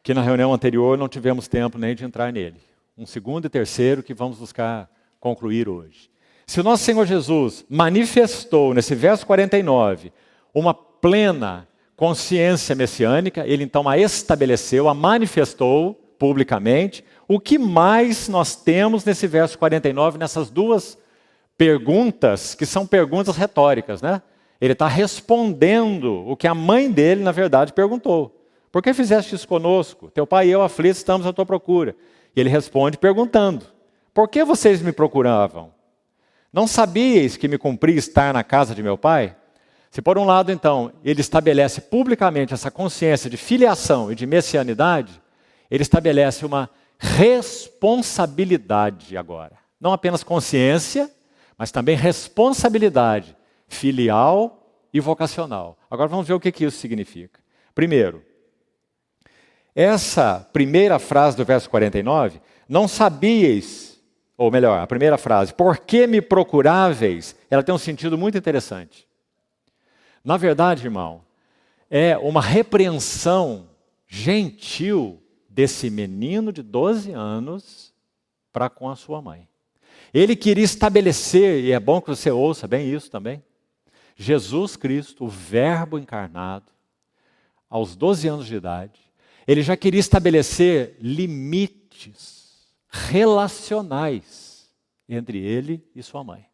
que na reunião anterior não tivemos tempo nem de entrar nele. Um segundo e terceiro que vamos buscar concluir hoje. Se o nosso Senhor Jesus manifestou, nesse verso 49, uma plena consciência messiânica, Ele então a estabeleceu, a manifestou publicamente. O que mais nós temos nesse verso 49, nessas duas perguntas, que são perguntas retóricas, né? Ele está respondendo o que a mãe dele, na verdade, perguntou. Por que fizeste isso conosco? Teu pai e eu aflitos estamos à tua procura. E ele responde perguntando, por que vocês me procuravam? Não sabíeis que me cumpria estar na casa de meu pai? Se por um lado, então, ele estabelece publicamente essa consciência de filiação e de messianidade, ele estabelece uma responsabilidade agora. Não apenas consciência, mas também responsabilidade filial e vocacional. Agora vamos ver o que isso significa. Primeiro, essa primeira frase do verso 49, não sabíeis, ou melhor, a primeira frase, por que me procuráveis, ela tem um sentido muito interessante. Na verdade, irmão, é uma repreensão gentil desse menino de 12 anos para com a sua mãe. Ele queria estabelecer, e é bom que você ouça bem isso também, Jesus Cristo, o Verbo encarnado, aos 12 anos de idade, ele já queria estabelecer limites relacionais entre ele e sua mãe.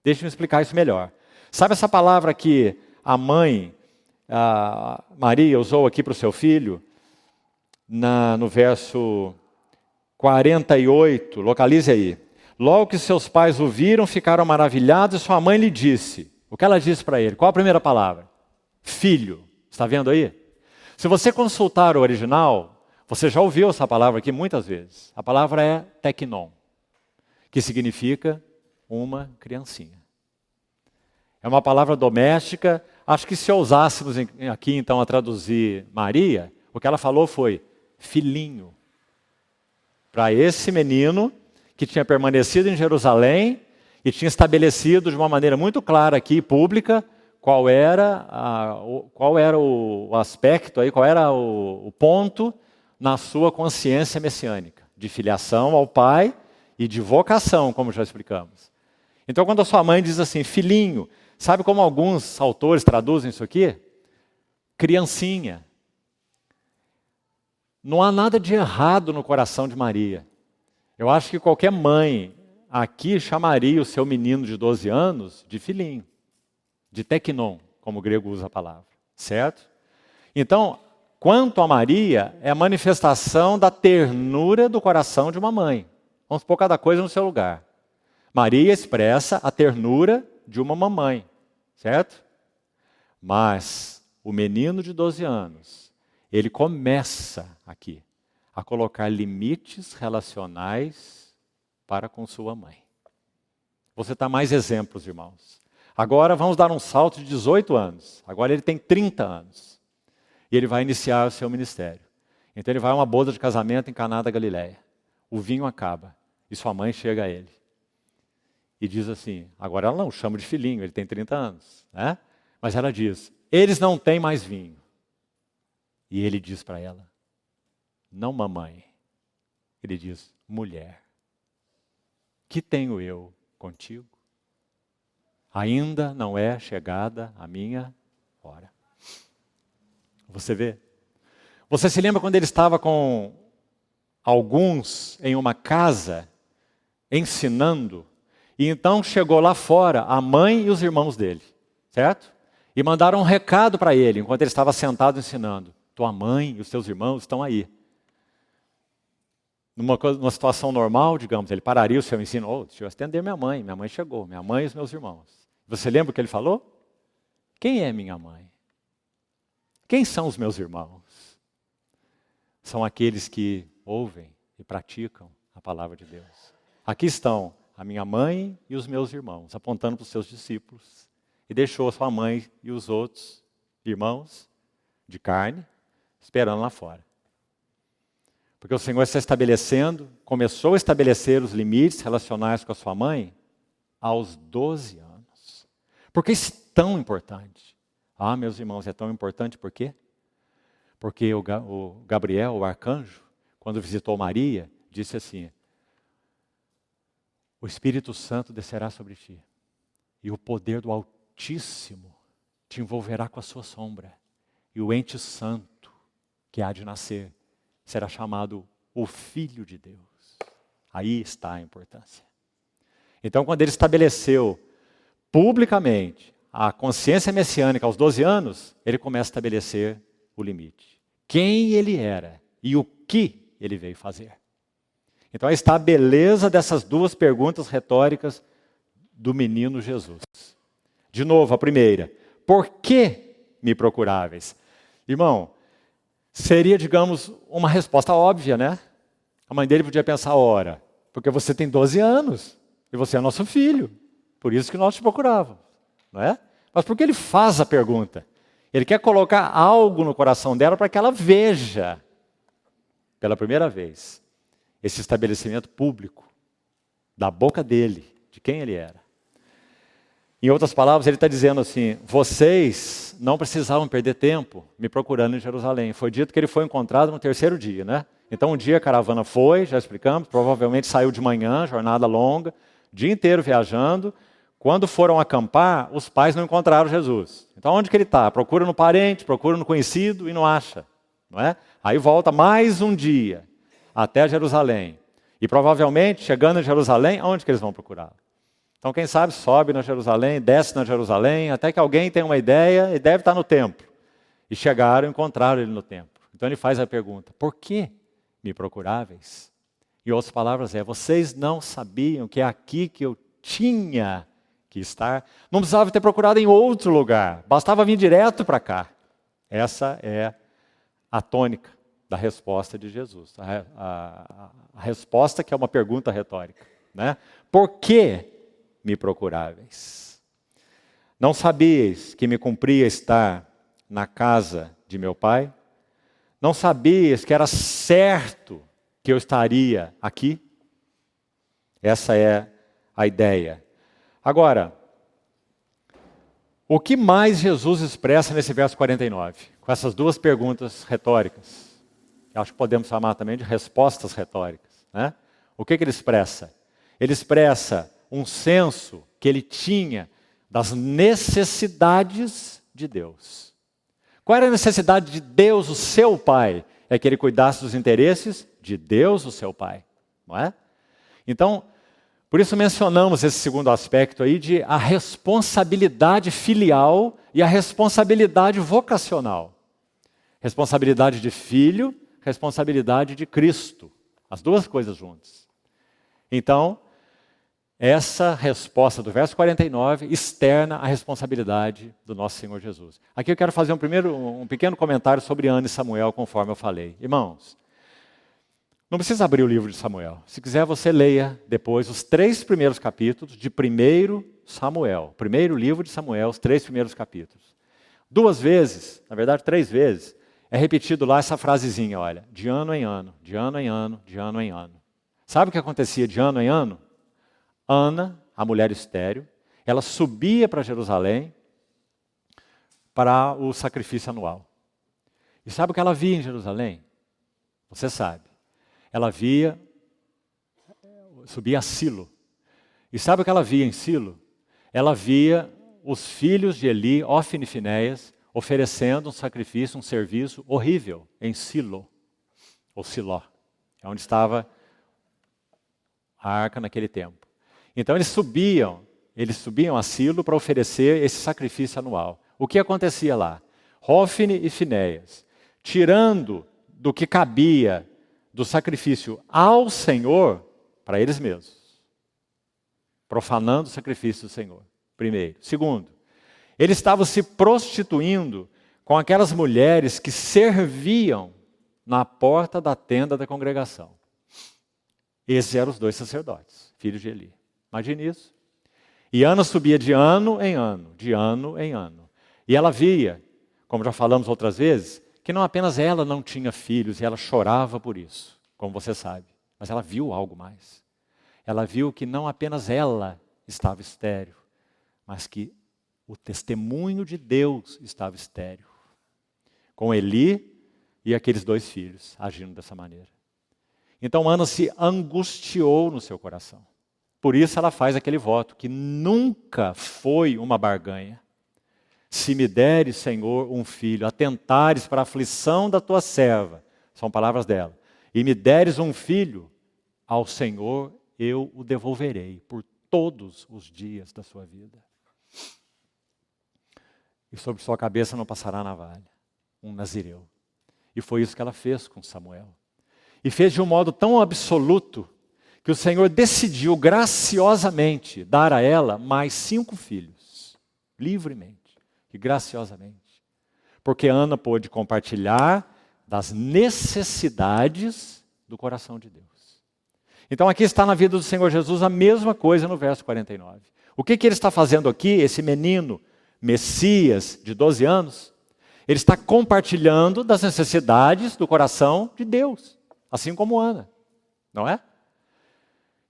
Deixa eu explicar isso melhor. Sabe essa palavra que a mãe, a Maria, usou aqui para o seu filho? No verso 48, localize aí. Logo que seus pais o viram, ficaram maravilhados e sua mãe lhe disse. O que ela disse para ele? Qual a primeira palavra? Filho. Está vendo aí? Se você consultar o original, você já ouviu essa palavra aqui muitas vezes. A palavra é teknon, que significa uma criancinha. É uma palavra doméstica. Acho que se ousássemos aqui então a traduzir Maria, o que ela falou foi filhinho. Para esse menino que tinha permanecido em Jerusalém e tinha estabelecido de uma maneira muito clara aqui, pública, qual era o aspecto, aí, qual era o ponto na sua consciência messiânica, de filiação ao pai e de vocação, como já explicamos. Então, quando a sua mãe diz assim, filhinho, sabe como alguns autores traduzem isso aqui? Criancinha. Não há nada de errado no coração de Maria. Eu acho que qualquer mãe aqui chamaria o seu menino de 12 anos de filhinho, de teknon, como o grego usa a palavra, certo? Então, quanto a Maria, é a manifestação da ternura do coração de uma mãe. Vamos pôr cada coisa no seu lugar. Maria expressa a ternura de uma mamãe, certo? Mas o menino de 12 anos, ele começa aqui a colocar limites relacionais para com sua mãe. Vou citar mais exemplos, irmãos. Agora vamos dar um salto de 18 anos. Agora ele tem 30 anos. E ele vai iniciar o seu ministério. Então ele vai a uma boda de casamento em Caná da Galileia. O vinho acaba. E sua mãe chega a ele. E diz assim, agora ela não o chama de filhinho, ele tem 30 anos. Né? Mas ela diz, eles não têm mais vinho. E ele diz para ela, não mamãe. Ele diz, mulher, que tenho eu contigo? Ainda não é chegada a minha hora. Você vê? Você se lembra quando ele estava com alguns em uma casa, ensinando, e então chegou lá fora a mãe e os irmãos dele, certo? E mandaram um recado para ele, enquanto ele estava sentado ensinando. Tua mãe e os teus irmãos estão aí. Numa situação normal, digamos, ele pararia o seu ensino. Oh, deixa eu atender minha mãe chegou, minha mãe e os meus irmãos. Você lembra o que ele falou? Quem é minha mãe? Quem são os meus irmãos? São aqueles que ouvem e praticam a palavra de Deus. Aqui estão a minha mãe e os meus irmãos, apontando para os seus discípulos. E deixou a sua mãe e os outros irmãos de carne esperando lá fora. Porque o Senhor está estabelecendo, começou a estabelecer os limites relacionais com a sua mãe aos 12 anos. Por que isso é tão importante? Ah, meus irmãos, é tão importante por quê? Porque o Gabriel, o arcanjo, quando visitou Maria, disse assim: o Espírito Santo descerá sobre ti, e o poder do Altíssimo te envolverá com a sua sombra, e o ente santo que há de nascer será chamado o Filho de Deus. Aí está a importância. Então, quando ele estabeleceu publicamente a consciência messiânica aos 12 anos, ele começa a estabelecer o limite. Quem ele era e o que ele veio fazer. Então, aí está a beleza dessas duas perguntas retóricas do menino Jesus. De novo, a primeira: por que me procuráveis? Irmão, seria, digamos, uma resposta óbvia, né? A mãe dele podia pensar: ora, porque você tem 12 anos e você é nosso filho, por isso que nós te procurávamos, não é? Mas por que ele faz a pergunta? Ele quer colocar algo no coração dela para que ela veja, pela primeira vez, esse estabelecimento público, da boca dele, de quem ele era. Em outras palavras, ele está dizendo assim: vocês não precisavam perder tempo me procurando em Jerusalém. Foi dito que ele foi encontrado no terceiro dia, né? Então um dia a caravana foi, já explicamos, provavelmente saiu de manhã, jornada longa, dia inteiro viajando. Quando foram acampar, os pais não encontraram Jesus. Então onde que ele está? Procura no parente, procura no conhecido e não acha, não é? Aí volta mais um dia até Jerusalém. E provavelmente, chegando em Jerusalém, aonde que eles vão procurar? Então, quem sabe, sobe na Jerusalém, desce na Jerusalém, até que alguém tenha uma ideia e deve estar no templo. E chegaram e encontraram ele no templo. Então ele faz a pergunta: por que me procuráveis? Em outras palavras, vocês não sabiam que é aqui que eu tinha que estar? Não precisava ter procurado em outro lugar, bastava vir direto para cá. Essa é a tônica da resposta de Jesus. A resposta que é uma pergunta retórica, né? Por que me procuráveis? Não sabíeis que me cumpria estar na casa de meu pai? Não sabias que era certo que eu estaria aqui? Essa é a ideia. Agora, o que mais Jesus expressa nesse verso 49? Com essas duas perguntas retóricas. Acho que podemos chamar também de respostas retóricas, né? O que ele expressa? Ele expressa um senso que ele tinha das necessidades de Deus. Qual era a necessidade de Deus, o seu Pai? É que ele cuidasse dos interesses de Deus, o seu Pai, não é? Então, por isso mencionamos esse segundo aspecto aí de a responsabilidade filial e a responsabilidade vocacional. Responsabilidade de filho, responsabilidade de Cristo. As duas coisas juntas. Então, essa resposta do verso 49 externa a responsabilidade do nosso Senhor Jesus. Aqui eu quero fazer um pequeno comentário sobre Ana e Samuel, conforme eu falei. Irmãos, não precisa abrir o livro de Samuel. Se quiser, você leia depois os 3 primeiros capítulos de 1 Samuel. Primeiro livro de Samuel, os 3 primeiros capítulos. 2 vezes, na verdade 3 vezes, é repetido lá essa frasezinha, olha, de ano em ano, de ano em ano, de ano em ano. Sabe o que acontecia de ano em ano? Ana, a mulher estéril, ela subia para Jerusalém para o sacrifício anual. E sabe o que ela via em Jerusalém? Você sabe. Ela subia a Silo. E sabe o que ela via em Silo? Ela via os filhos de Eli, Ofni e Finéias, oferecendo um sacrifício, um serviço horrível em Silo, ou Siló, é onde estava a arca naquele tempo. Então eles subiam a Silo para oferecer esse sacrifício anual. O que acontecia lá? Ofni e Finéias tirando do que cabia do sacrifício ao Senhor para eles mesmos. Profanando o sacrifício do Senhor, primeiro. Segundo, eles estavam se prostituindo com aquelas mulheres que serviam na porta da tenda da congregação. Esses eram os 2 sacerdotes, filhos de Eli. Imagine isso. E Ana subia de ano em ano, de ano em ano. E ela via, como já falamos outras vezes, que não apenas ela não tinha filhos e ela chorava por isso, como você sabe, mas ela viu algo mais. Ela viu que não apenas ela estava estéril, mas que o testemunho de Deus estava estéril. Com Eli e aqueles 2 filhos agindo dessa maneira. Então Ana se angustiou no seu coração. Por isso ela faz aquele voto, que nunca foi uma barganha. Se me deres, Senhor, um filho, atentares para a aflição da tua serva, são palavras dela, e me deres um filho, ao Senhor eu o devolverei por todos os dias da sua vida. E sobre sua cabeça não passará navalha, um nazireu. E foi isso que ela fez com Samuel. E fez de um modo tão absoluto, que o Senhor decidiu graciosamente dar a ela mais 5 filhos, livremente e graciosamente. Porque Ana pôde compartilhar das necessidades do coração de Deus. Então aqui está na vida do Senhor Jesus a mesma coisa no verso 49. O que ele está fazendo aqui, esse menino, Messias, de 12 anos? Ele está compartilhando das necessidades do coração de Deus, assim como Ana, não é?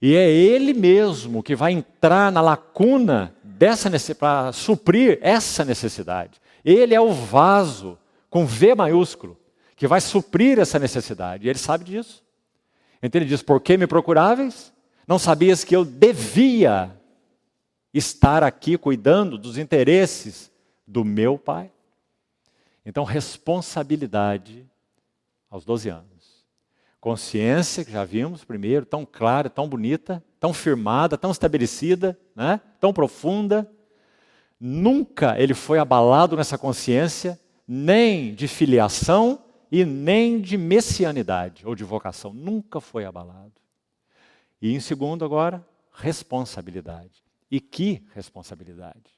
E é ele mesmo que vai entrar na lacuna dessa para suprir essa necessidade. Ele é o vaso, com V maiúsculo, que vai suprir essa necessidade. E ele sabe disso. Então ele diz, por que me procuráveis? Não sabias que eu devia estar aqui cuidando dos interesses do meu pai? Então, responsabilidade aos 12 anos. Consciência, que já vimos primeiro, tão clara, tão bonita, tão firmada, tão estabelecida, né? Tão profunda. Nunca ele foi abalado nessa consciência, nem de filiação e nem de messianidade ou de vocação. Nunca foi abalado. E em segundo agora, responsabilidade. E que responsabilidade?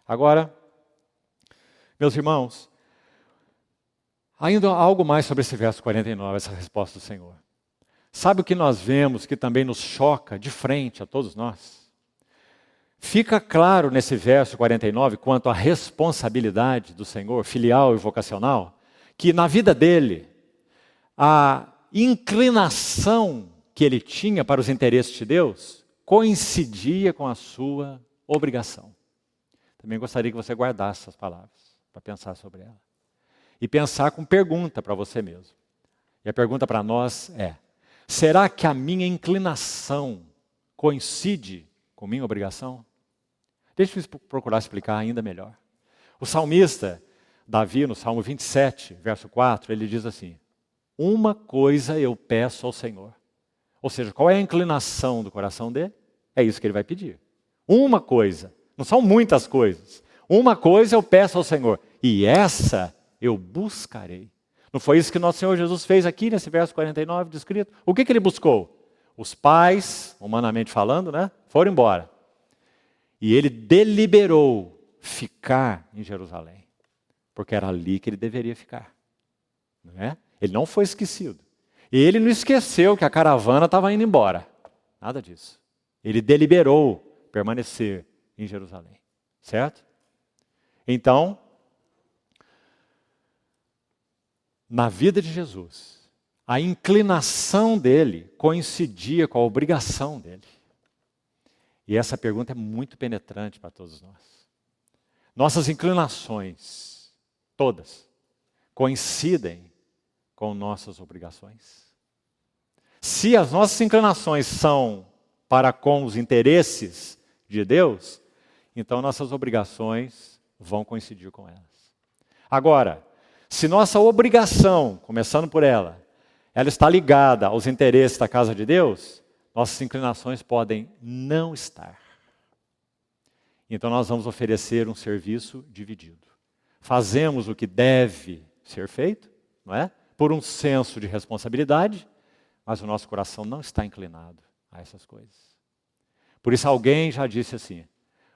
Agora, meus irmãos, ainda há algo mais sobre esse verso 49, essa resposta do Senhor. Sabe o que nós vemos que também nos choca de frente a todos nós? Fica claro nesse verso 49, quanto à responsabilidade do Senhor, filial e vocacional, que na vida dele, a inclinação que ele tinha para os interesses de Deus coincidia com a sua obrigação. Também gostaria que você guardasse essas palavras, para pensar sobre ela. E pensar com pergunta para você mesmo. E a pergunta para nós é, será que a minha inclinação coincide com minha obrigação? Deixa eu procurar explicar ainda melhor. O salmista, Davi, no Salmo 27, verso 4, ele diz assim, uma coisa eu peço ao Senhor. Ou seja, qual é a inclinação do coração dele? É isso que ele vai pedir. Uma coisa, não são muitas coisas. Uma coisa eu peço ao Senhor, e essa eu buscarei. Não foi isso que nosso Senhor Jesus fez aqui nesse verso 49 descrito? O que ele buscou? Os pais, humanamente falando, né, foram embora. E ele deliberou ficar em Jerusalém. Porque era ali que ele deveria ficar. Não é? Ele não foi esquecido. E ele não esqueceu que a caravana estava indo embora. Nada disso. Ele deliberou permanecer em Jerusalém. Certo? Então, na vida de Jesus, a inclinação dele coincidia com a obrigação dele. E essa pergunta é muito penetrante para todos nós. Nossas inclinações, todas, coincidem com nossas obrigações. Se as nossas inclinações são para com os interesses de Deus, então nossas obrigações vão coincidir com elas. Agora, se nossa obrigação, começando por ela está ligada aos interesses da casa de Deus, nossas inclinações podem não estar. Então nós vamos oferecer um serviço dividido. Fazemos o que deve ser feito não é? Por um senso de responsabilidade, mas o nosso coração não está inclinado a essas coisas. Por isso alguém já disse assim,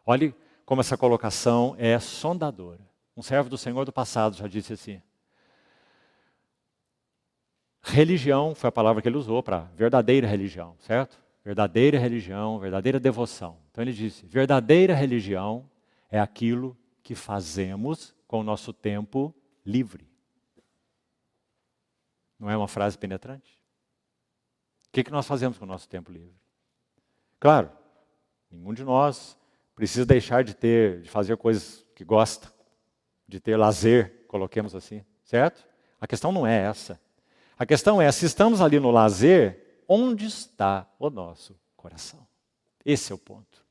olhe como essa colocação é sondadora. Um servo do Senhor do passado já disse assim, religião foi a palavra que ele usou para verdadeira religião, certo? Verdadeira religião, verdadeira devoção. Então ele disse, verdadeira religião é aquilo que fazemos com o nosso tempo livre. Não é uma frase penetrante? O que nós fazemos com o nosso tempo livre? Claro, nenhum de nós precisa deixar de fazer coisas que gosta, de ter lazer, coloquemos assim, certo? A questão não é essa. A questão é, se estamos ali no lazer, onde está o nosso coração? Esse é o ponto.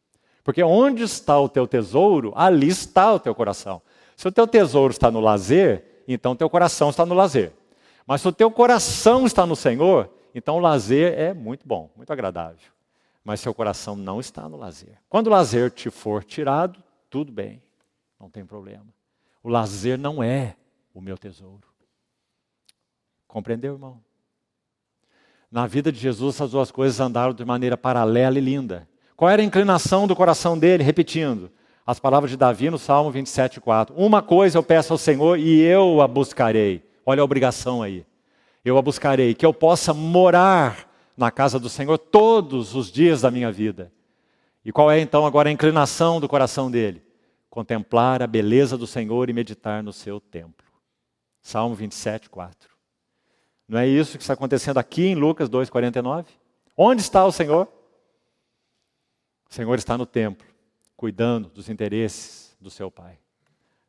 Porque onde está o teu tesouro, ali está o teu coração. Se o teu tesouro está no lazer, então o teu coração está no lazer. Mas se o teu coração está no Senhor, então o lazer é muito bom, muito agradável. Mas seu coração não está no lazer. Quando o lazer te for tirado, tudo bem, não tem problema. O lazer não é o meu tesouro. Compreendeu, irmão? Na vida de Jesus, essas duas coisas andaram de maneira paralela e linda. Qual era a inclinação do coração dele? Repetindo, as palavras de Davi no Salmo 27:4. Uma coisa eu peço ao Senhor e eu a buscarei. Olha a obrigação aí. Eu a buscarei, que eu possa morar na casa do Senhor todos os dias da minha vida. E qual é então agora a inclinação do coração dele? Contemplar a beleza do Senhor e meditar no seu templo. Salmo 27:4. Não é isso que está acontecendo aqui em Lucas 2:49? Onde está o Senhor? O Senhor está no templo, cuidando dos interesses do seu Pai.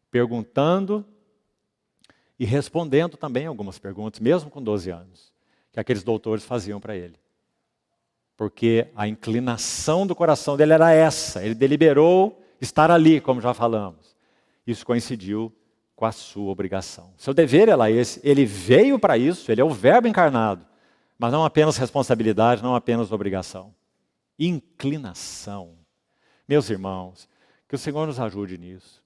Perguntando e respondendo também algumas perguntas, mesmo com 12 anos, que aqueles doutores faziam para ele. Porque a inclinação do coração dele era essa, ele deliberou estar ali, como já falamos. Isso coincidiu com a sua obrigação. Seu dever era esse, ele veio para isso, ele é o verbo encarnado, mas não apenas responsabilidade, não apenas obrigação. Inclinação. Meus irmãos, que o Senhor nos ajude nisso.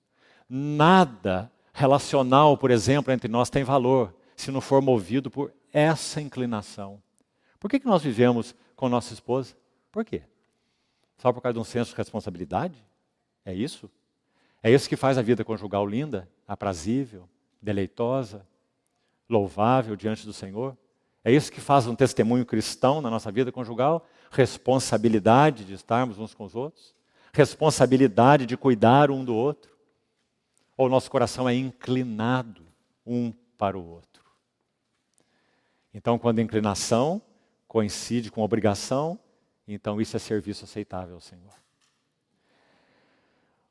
Nada relacional, por exemplo, entre nós tem valor se não for movido por essa inclinação. Por que nós vivemos com nossa esposa? Por quê? Só por causa de um senso de responsabilidade? É isso? É isso que faz a vida conjugal linda, aprazível, deleitosa, louvável diante do Senhor? É isso que faz um testemunho cristão na nossa vida conjugal? Responsabilidade de estarmos uns com os outros? Responsabilidade de cuidar um do outro? Ou nosso coração é inclinado um para o outro? Então, quando a inclinação coincide com obrigação, então isso é serviço aceitável ao Senhor.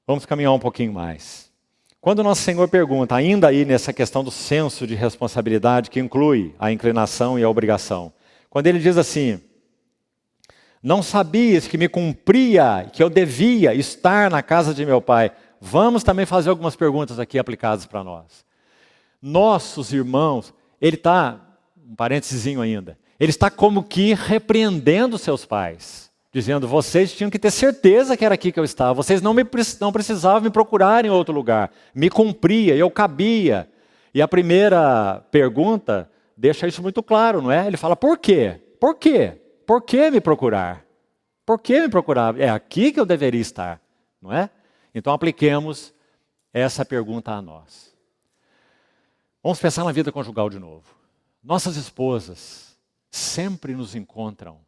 Vamos caminhar um pouquinho mais. Quando o nosso Senhor pergunta, ainda aí nessa questão do senso de responsabilidade, que inclui a inclinação e a obrigação, quando ele diz assim, não sabias que me cumpria, que eu devia estar na casa de meu pai? Vamos também fazer algumas perguntas aqui aplicadas para nós. Nossos irmãos, ele está, um parênteses ainda, ele está como que repreendendo seus pais, dizendo, vocês tinham que ter certeza que era aqui que eu estava, vocês não precisavam me procurar em outro lugar, me cumpria, eu cabia. E a primeira pergunta deixa isso muito claro, não é? Ele fala, por quê? Por quê? Por que me procurar? Por que me procurar? É aqui que eu deveria estar, não é? Então apliquemos essa pergunta a nós. Vamos pensar na vida conjugal de novo. Nossas esposas sempre nos encontram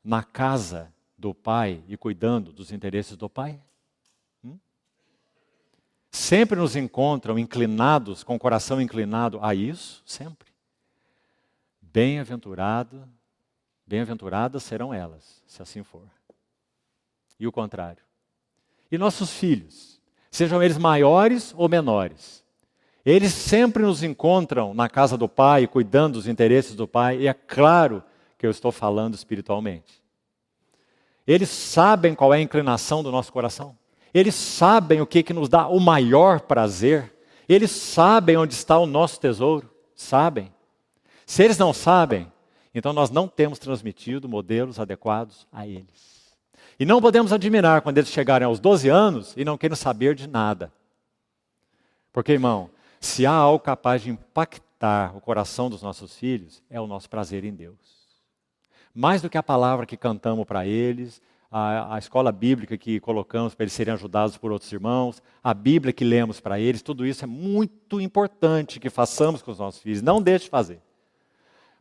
na casa do pai e cuidando dos interesses do pai? Sempre nos encontram inclinados, com o coração inclinado a isso? Sempre. Bem-aventuradas serão elas, se assim for. E o contrário. E nossos filhos, sejam eles maiores ou menores, eles sempre nos encontram na casa do Pai, cuidando dos interesses do Pai, e é claro que eu estou falando espiritualmente. Eles sabem qual é a inclinação do nosso coração. Eles sabem o que nos dá o maior prazer. Eles sabem onde está o nosso tesouro. Sabem. Se eles não sabem, então nós não temos transmitido modelos adequados a eles. E não podemos admirar quando eles chegarem aos 12 anos e não queiram saber de nada. Porque, irmão, se há algo capaz de impactar impactar o coração dos nossos filhos é o nosso prazer em Deus. Mais do que a palavra que cantamos para eles, a escola bíblica que colocamos para eles serem ajudados por outros irmãos, a Bíblia que lemos para eles, tudo isso é muito importante que façamos com os nossos filhos. Não deixe de fazer.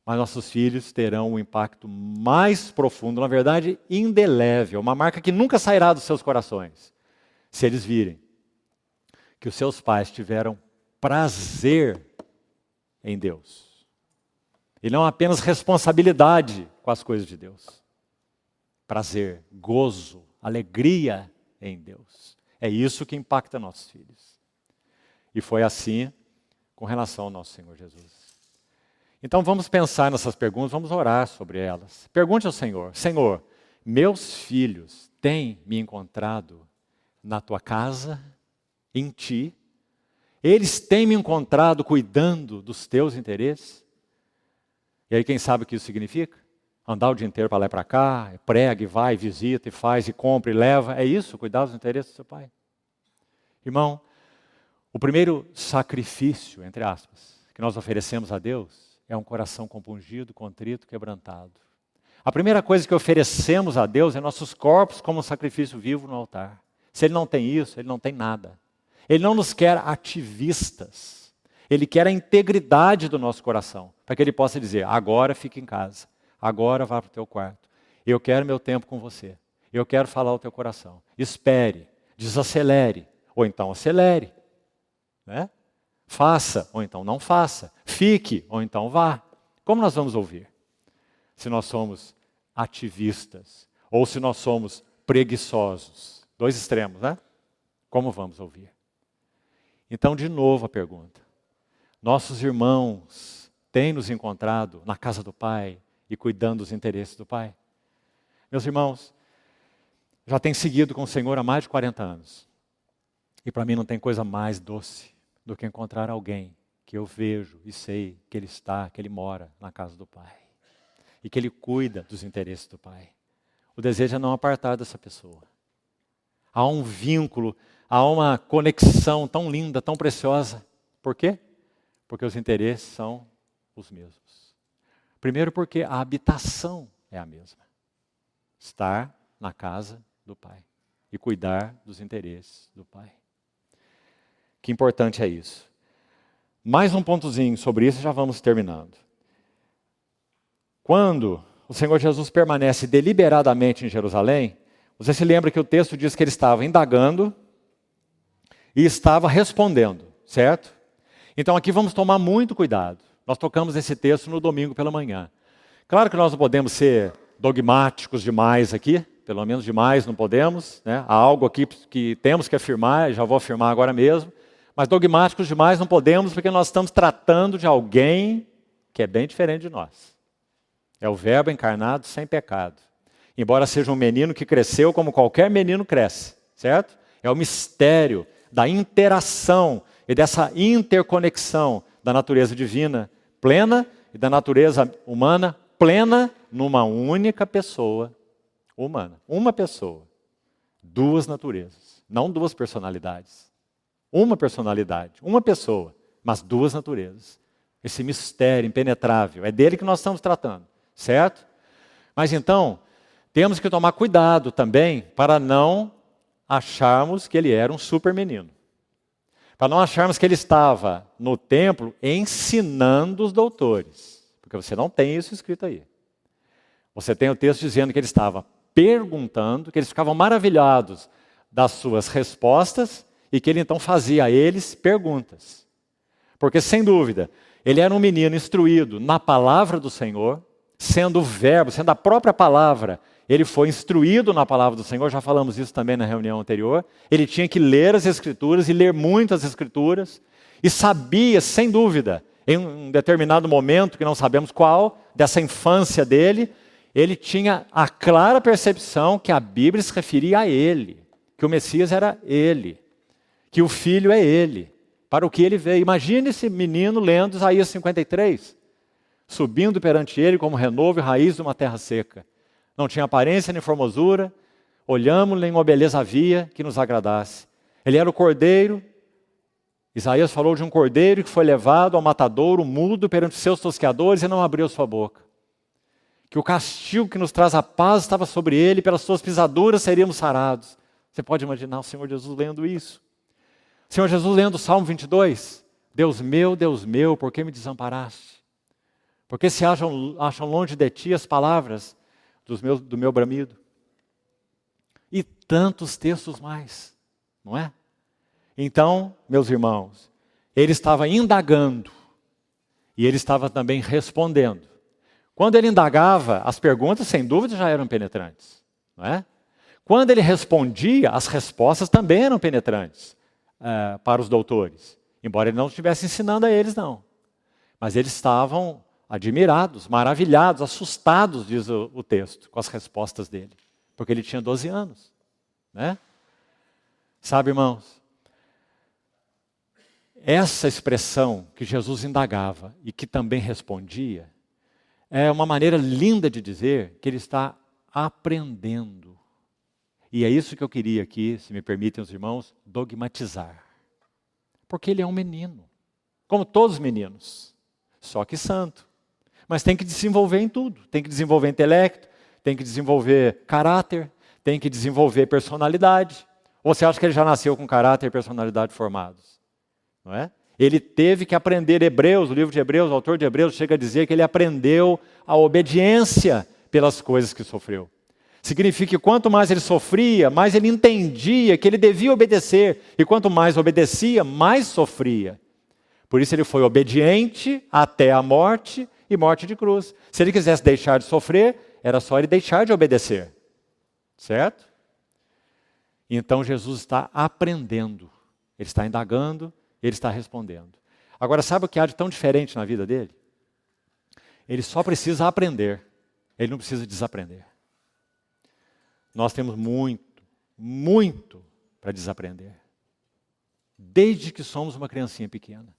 Mas nossos filhos terão um impacto mais profundo, na verdade, indelével, uma marca que nunca sairá dos seus corações, se eles virem que os seus pais tiveram prazer em Deus. E não apenas responsabilidade com as coisas de Deus. Prazer, gozo, alegria em Deus. É isso que impacta nossos filhos. E foi assim com relação ao nosso Senhor Jesus. Então vamos pensar nessas perguntas, vamos orar sobre elas. Pergunte ao Senhor: Senhor, meus filhos têm me encontrado na tua casa, em ti? Eles têm me encontrado cuidando dos teus interesses? E aí quem sabe o que isso significa? Andar o dia inteiro para lá e para cá, prega e vai, visita e faz e compra e leva. É isso, cuidar dos interesses do seu pai? Irmão, o primeiro sacrifício, entre aspas, que nós oferecemos a Deus é um coração compungido, contrito, quebrantado. A primeira coisa que oferecemos a Deus é nossos corpos como um sacrifício vivo no altar. Se Ele não tem isso, Ele não tem nada. Ele não nos quer ativistas. Ele quer a integridade do nosso coração, para que Ele possa dizer: agora fique em casa, agora vá para o teu quarto. Eu quero meu tempo com você. Eu quero falar ao teu coração. Espere, desacelere, ou então acelere. Né? Faça, ou então não faça. Fique, ou então vá. Como nós vamos ouvir? Se nós somos ativistas, ou se nós somos preguiçosos. Dois extremos, né? Como vamos ouvir? Então, de novo a pergunta. Nossos irmãos têm nos encontrado na casa do Pai e cuidando dos interesses do Pai? Meus irmãos, já tenho seguido com o Senhor há mais de 40 anos. E para mim não tem coisa mais doce do que encontrar alguém que eu vejo e sei que ele está, que ele mora na casa do Pai. E que ele cuida dos interesses do Pai. O desejo é não apartar dessa pessoa. Há um vínculo, há uma conexão tão linda, tão preciosa. Por quê? Porque os interesses são os mesmos. Primeiro porque a habitação é a mesma. Estar na casa do Pai e cuidar dos interesses do Pai. Que importante é isso. Mais um pontozinho sobre isso e já vamos terminando. Quando o Senhor Jesus permanece deliberadamente em Jerusalém, você se lembra que o texto diz que ele estava indagando e estava respondendo, certo? Então aqui vamos tomar muito cuidado. Nós tocamos esse texto no domingo pela manhã. Claro que nós não podemos ser dogmáticos demais aqui, pelo menos demais não podemos, né? Há algo aqui que temos que afirmar, já vou afirmar agora mesmo, mas dogmáticos demais não podemos porque nós estamos tratando de alguém que é bem diferente de nós. É o Verbo encarnado sem pecado. Embora seja um menino que cresceu como qualquer menino cresce, certo? É o mistério da interação e dessa interconexão da natureza divina plena e da natureza humana plena numa única pessoa humana. Uma pessoa, duas naturezas, não duas personalidades. Uma personalidade, uma pessoa, mas duas naturezas. Esse mistério impenetrável, é dele que nós estamos tratando, certo? Mas então, temos que tomar cuidado também para não acharmos que ele era um super menino. Para não acharmos que ele estava no templo ensinando os doutores. Porque você não tem isso escrito aí. Você tem o texto dizendo que ele estava perguntando, que eles ficavam maravilhados das suas respostas e que ele então fazia a eles perguntas. Porque, sem dúvida, ele era um menino instruído na palavra do Senhor, sendo o verbo, sendo a própria palavra. Ele foi instruído na palavra do Senhor, já falamos isso também na reunião anterior. Ele tinha que ler as Escrituras e ler muitas Escrituras. E sabia, sem dúvida, em um determinado momento, que não sabemos qual, dessa infância dele, ele tinha a clara percepção que a Bíblia se referia a ele, que o Messias era ele, que o Filho é ele, para o que ele veio. Imagine esse menino lendo Isaías 53, subindo perante ele como renovo e raiz de uma terra seca. Não tinha aparência nem formosura, olhamos-lhe, nenhuma beleza havia que nos agradasse. Ele era o cordeiro Isaías falou de um cordeiro que foi levado ao matadouro, mudo perante seus tosqueadores e não abriu sua boca. Que o castigo que nos traz a paz estava sobre ele, pelas suas pisaduras seríamos sarados. Você pode imaginar o Senhor Jesus lendo isso? O Senhor Jesus lendo o Salmo 22. Deus meu, por que me desamparaste? Por que se acham longe de ti as palavras do meu bramido? E tantos textos mais, não é? Então, meus irmãos, ele estava indagando e ele estava também respondendo. Quando ele indagava, as perguntas, sem dúvida, já eram penetrantes, não é? Quando ele respondia, as respostas também eram penetrantes para os doutores, embora ele não estivesse ensinando a eles, não. Mas eles estavam admirados, maravilhados, assustados, diz o texto, com as respostas dele, porque ele tinha 12 anos, né? Sabe, irmãos, essa expressão que Jesus indagava e que também respondia, é uma maneira linda de dizer que ele está aprendendo. E é isso que eu queria aqui, se me permitem os irmãos, dogmatizar. Porque ele é um menino, como todos os meninos, só que santo. Mas tem que desenvolver em tudo. Tem que desenvolver intelecto, tem que desenvolver caráter, tem que desenvolver personalidade. Ou você acha que ele já nasceu com caráter e personalidade formados? Não é? Ele teve que aprender Hebreus, o livro de Hebreus, o autor de Hebreus chega a dizer que ele aprendeu a obediência pelas coisas que sofreu. Significa que quanto mais ele sofria, mais ele entendia que ele devia obedecer. E quanto mais obedecia, mais sofria. Por isso ele foi obediente até a morte e morte de cruz. Se ele quisesse deixar de sofrer, era só ele deixar de obedecer. Certo? Então Jesus está aprendendo. Ele está indagando. Ele está respondendo. Agora, sabe o que há de tão diferente na vida dele? Ele só precisa aprender. Ele não precisa desaprender. Nós temos muito para desaprender. Desde que somos uma criancinha pequena.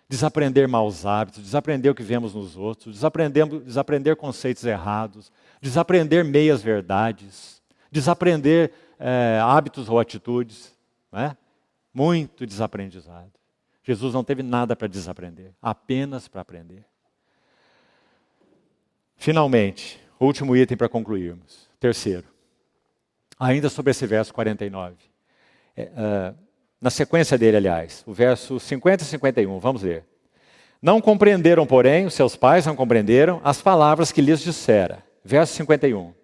Desaprender maus hábitos, desaprender o que vemos nos outros, desaprender conceitos errados, desaprender meias verdades, desaprender hábitos ou atitudes. Não é? Muito desaprendizado. Jesus não teve nada para desaprender, apenas para aprender. Finalmente, o último item para concluirmos. Terceiro, ainda sobre esse verso 49. Na sequência dele, aliás, o verso 50 e 51, vamos ler. Não compreenderam, porém, os seus pais não compreenderam as palavras que lhes dissera. Verso 51.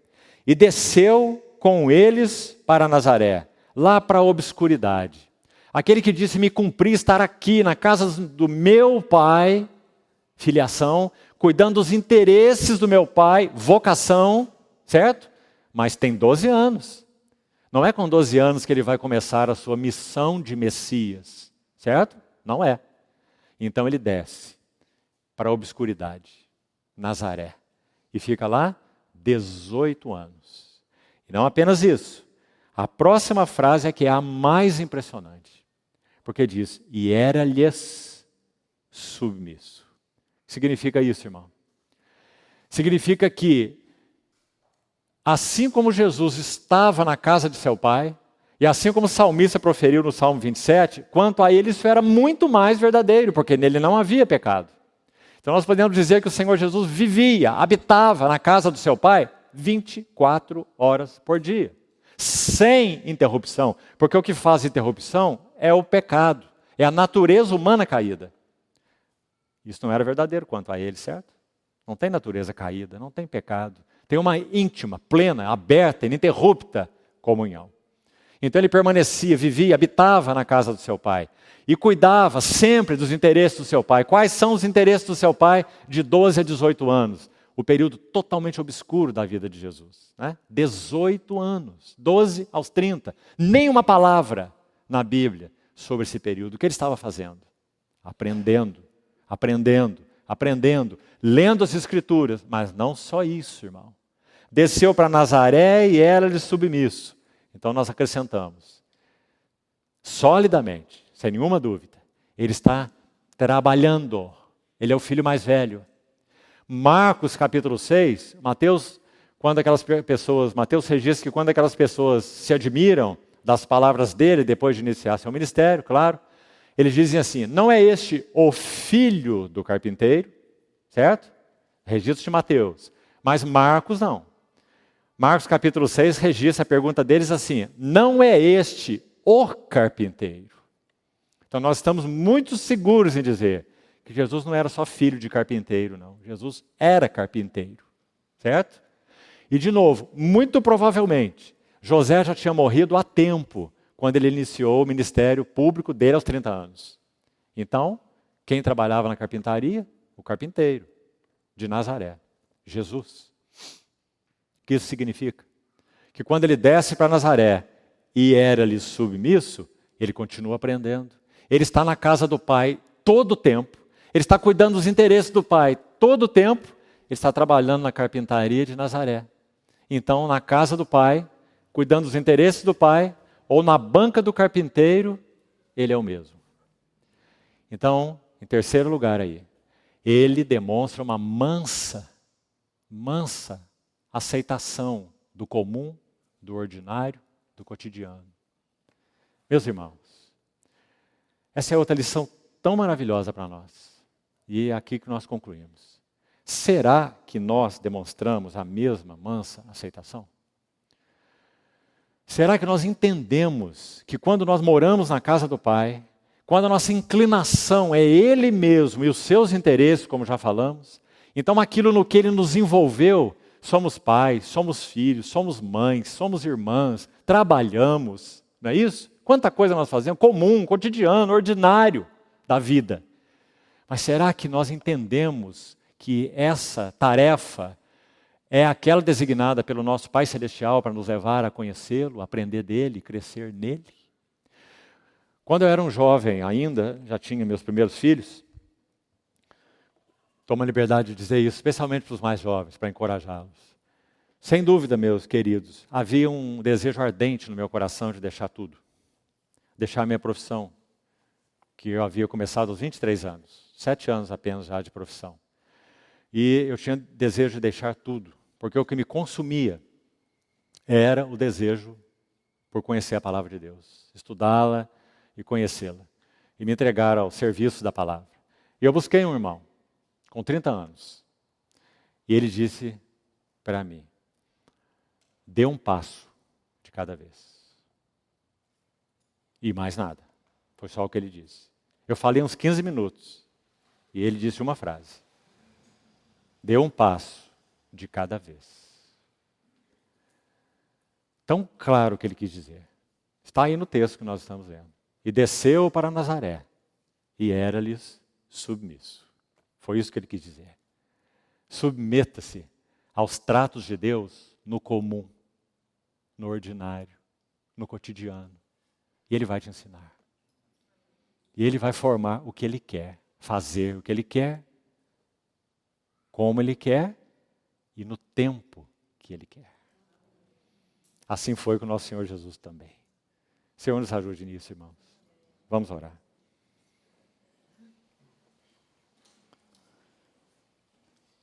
E desceu com eles para Nazaré, lá para a obscuridade. Aquele que disse, me cumpri estar aqui na casa do meu pai, filiação, cuidando dos interesses do meu pai, vocação, certo? Mas tem 12 anos. Não é com 12 anos que ele vai começar a sua missão de Messias, certo? Não é. Então ele desce para a obscuridade, Nazaré, e fica lá 18 anos. E não apenas isso. A próxima frase é que é a mais impressionante. Porque diz, e era-lhes submisso. O que significa isso, irmão? Significa que, assim como Jesus estava na casa de seu pai, e assim como o salmista proferiu no Salmo 27, quanto a ele isso era muito mais verdadeiro, porque nele não havia pecado. Então nós podemos dizer que o Senhor Jesus vivia, habitava na casa do seu pai 24 horas por dia. Sem interrupção, porque o que faz interrupção é o pecado, é a natureza humana caída. Isso não era verdadeiro quanto a ele, certo? Não tem natureza caída, não tem pecado. Tem uma íntima, plena, aberta, ininterrupta comunhão. Então ele permanecia, vivia, habitava na casa do seu pai e cuidava sempre dos interesses do seu pai. Quais são os interesses do seu pai de 12 a 18 anos? O período totalmente obscuro da vida de Jesus. Né? 18 anos, 12 aos 30. Nenhuma palavra na Bíblia sobre esse período. O que ele estava fazendo? Aprendendo, lendo as Escrituras. Mas não só isso, irmão. Desceu para Nazaré e era-lhe submisso. Então nós acrescentamos, solidamente, sem nenhuma dúvida, ele está trabalhando. Ele é o filho mais velho. Marcos capítulo 6, Mateus registra que quando aquelas pessoas se admiram das palavras dele, depois de iniciar seu ministério, claro, eles dizem assim, não é este o filho do carpinteiro, certo? Registro de Mateus. Mas Marcos não. Marcos capítulo 6 registra a pergunta deles assim, não é este o carpinteiro? Então nós estamos muito seguros em dizer que Jesus não era só filho de carpinteiro, não. Jesus era carpinteiro, certo? E de novo, muito provavelmente, José já tinha morrido há tempo, quando ele iniciou o ministério público dele aos 30 anos. Então, quem trabalhava na carpintaria? O carpinteiro de Nazaré, Jesus. O que isso significa? Que quando ele desce para Nazaré e era-lhe submisso, ele continua aprendendo. Ele está na casa do Pai todo o tempo. Ele está cuidando dos interesses do Pai todo o tempo. Ele está trabalhando na carpintaria de Nazaré. Então, na casa do Pai, cuidando dos interesses do Pai, ou na banca do carpinteiro, ele é o mesmo. Então, em terceiro lugar aí, ele demonstra uma mansa aceitação do comum, do ordinário, do cotidiano. Meus irmãos, essa é outra lição tão maravilhosa para nós. E é aqui que nós concluímos. Será que nós demonstramos a mesma mansa aceitação? Será que nós entendemos que quando nós moramos na casa do Pai, quando a nossa inclinação é Ele mesmo e os seus interesses, como já falamos, então aquilo no que Ele nos envolveu, somos pais, somos filhos, somos mães, somos irmãs, trabalhamos, não é isso? Quanta coisa nós fazemos, comum, cotidiano, ordinário da vida. Mas será que nós entendemos que essa tarefa é aquela designada pelo nosso Pai Celestial para nos levar a conhecê-lo, aprender dele, crescer nele? Quando eu era um jovem ainda, já tinha meus primeiros filhos, tomo a liberdade de dizer isso, especialmente para os mais jovens, para encorajá-los. Sem dúvida, meus queridos, havia um desejo ardente no meu coração de deixar tudo. Deixar a minha profissão, que eu havia começado aos 23 anos, 7 anos apenas já de profissão. E eu tinha desejo de deixar tudo, porque o que me consumia era o desejo por conhecer a palavra de Deus, estudá-la e conhecê-la, e me entregar ao serviço da palavra. E eu busquei um irmão, com 30 anos, e ele disse para mim, dê um passo de cada vez. E mais nada, foi só o que ele disse. Eu falei uns 15 minutos, e ele disse uma frase, dê um passo de cada vez. Tão claro o que ele quis dizer. Está aí no texto que nós estamos lendo. E desceu para Nazaré, e era-lhes submisso. Foi isso que ele quis dizer. Submeta-se aos tratos de Deus no comum, no ordinário, no cotidiano. E Ele vai te ensinar. E Ele vai formar o que Ele quer, fazer o que Ele quer, como Ele quer e no tempo que Ele quer. Assim foi com o nosso Senhor Jesus também. Senhor, nos ajude nisso, irmãos. Vamos orar.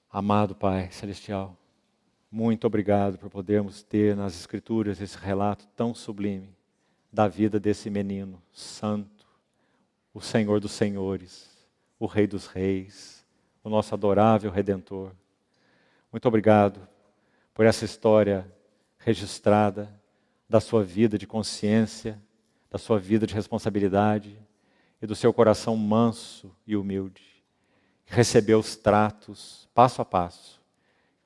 Amado Pai Celestial, muito obrigado por podermos ter nas Escrituras esse relato tão sublime da vida desse menino santo, o Senhor dos Senhores, o Rei dos Reis, o nosso adorável Redentor. Muito obrigado por essa história registrada da sua vida de consciência, da sua vida de responsabilidade e do seu coração manso e humilde, que recebeu os tratos passo a passo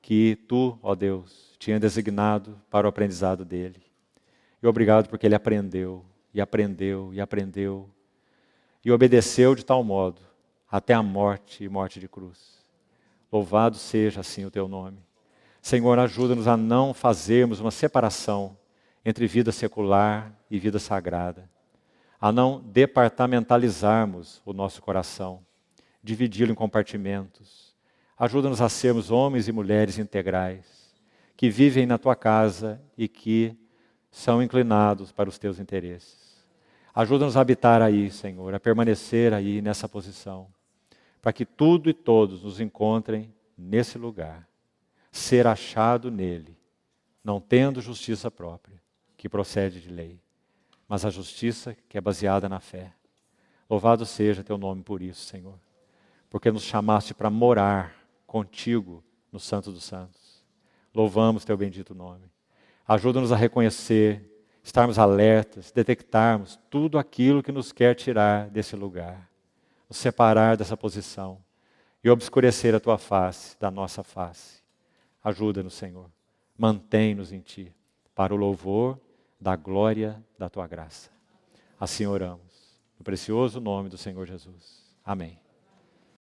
que Tu, ó Deus, tinha designado para o aprendizado dele. E obrigado porque ele aprendeu, e aprendeu, e aprendeu, e obedeceu de tal modo até a morte e morte de cruz. Louvado seja assim o Teu nome. Senhor, ajuda-nos a não fazermos uma separação entre vida secular e vida sagrada, a não departamentalizarmos o nosso coração, dividi-lo em compartimentos. Ajuda-nos a sermos homens e mulheres integrais, que vivem na Tua casa e que são inclinados para os Teus interesses. Ajuda-nos a habitar aí, Senhor, a permanecer aí nessa posição, para que tudo e todos nos encontrem nesse lugar, ser achado nele, não tendo justiça própria, que procede de lei, mas a justiça que é baseada na fé. Louvado seja teu nome por isso, Senhor. Porque nos chamaste para morar contigo no Santo dos Santos. Louvamos teu bendito nome. Ajuda-nos a reconhecer, estarmos alertas, detectarmos tudo aquilo que nos quer tirar desse lugar, nos separar dessa posição e obscurecer a tua face da nossa face. Ajuda-nos, Senhor. Mantém-nos em ti, para o louvor da glória da tua graça. Assim oramos, no precioso nome do Senhor Jesus. Amém.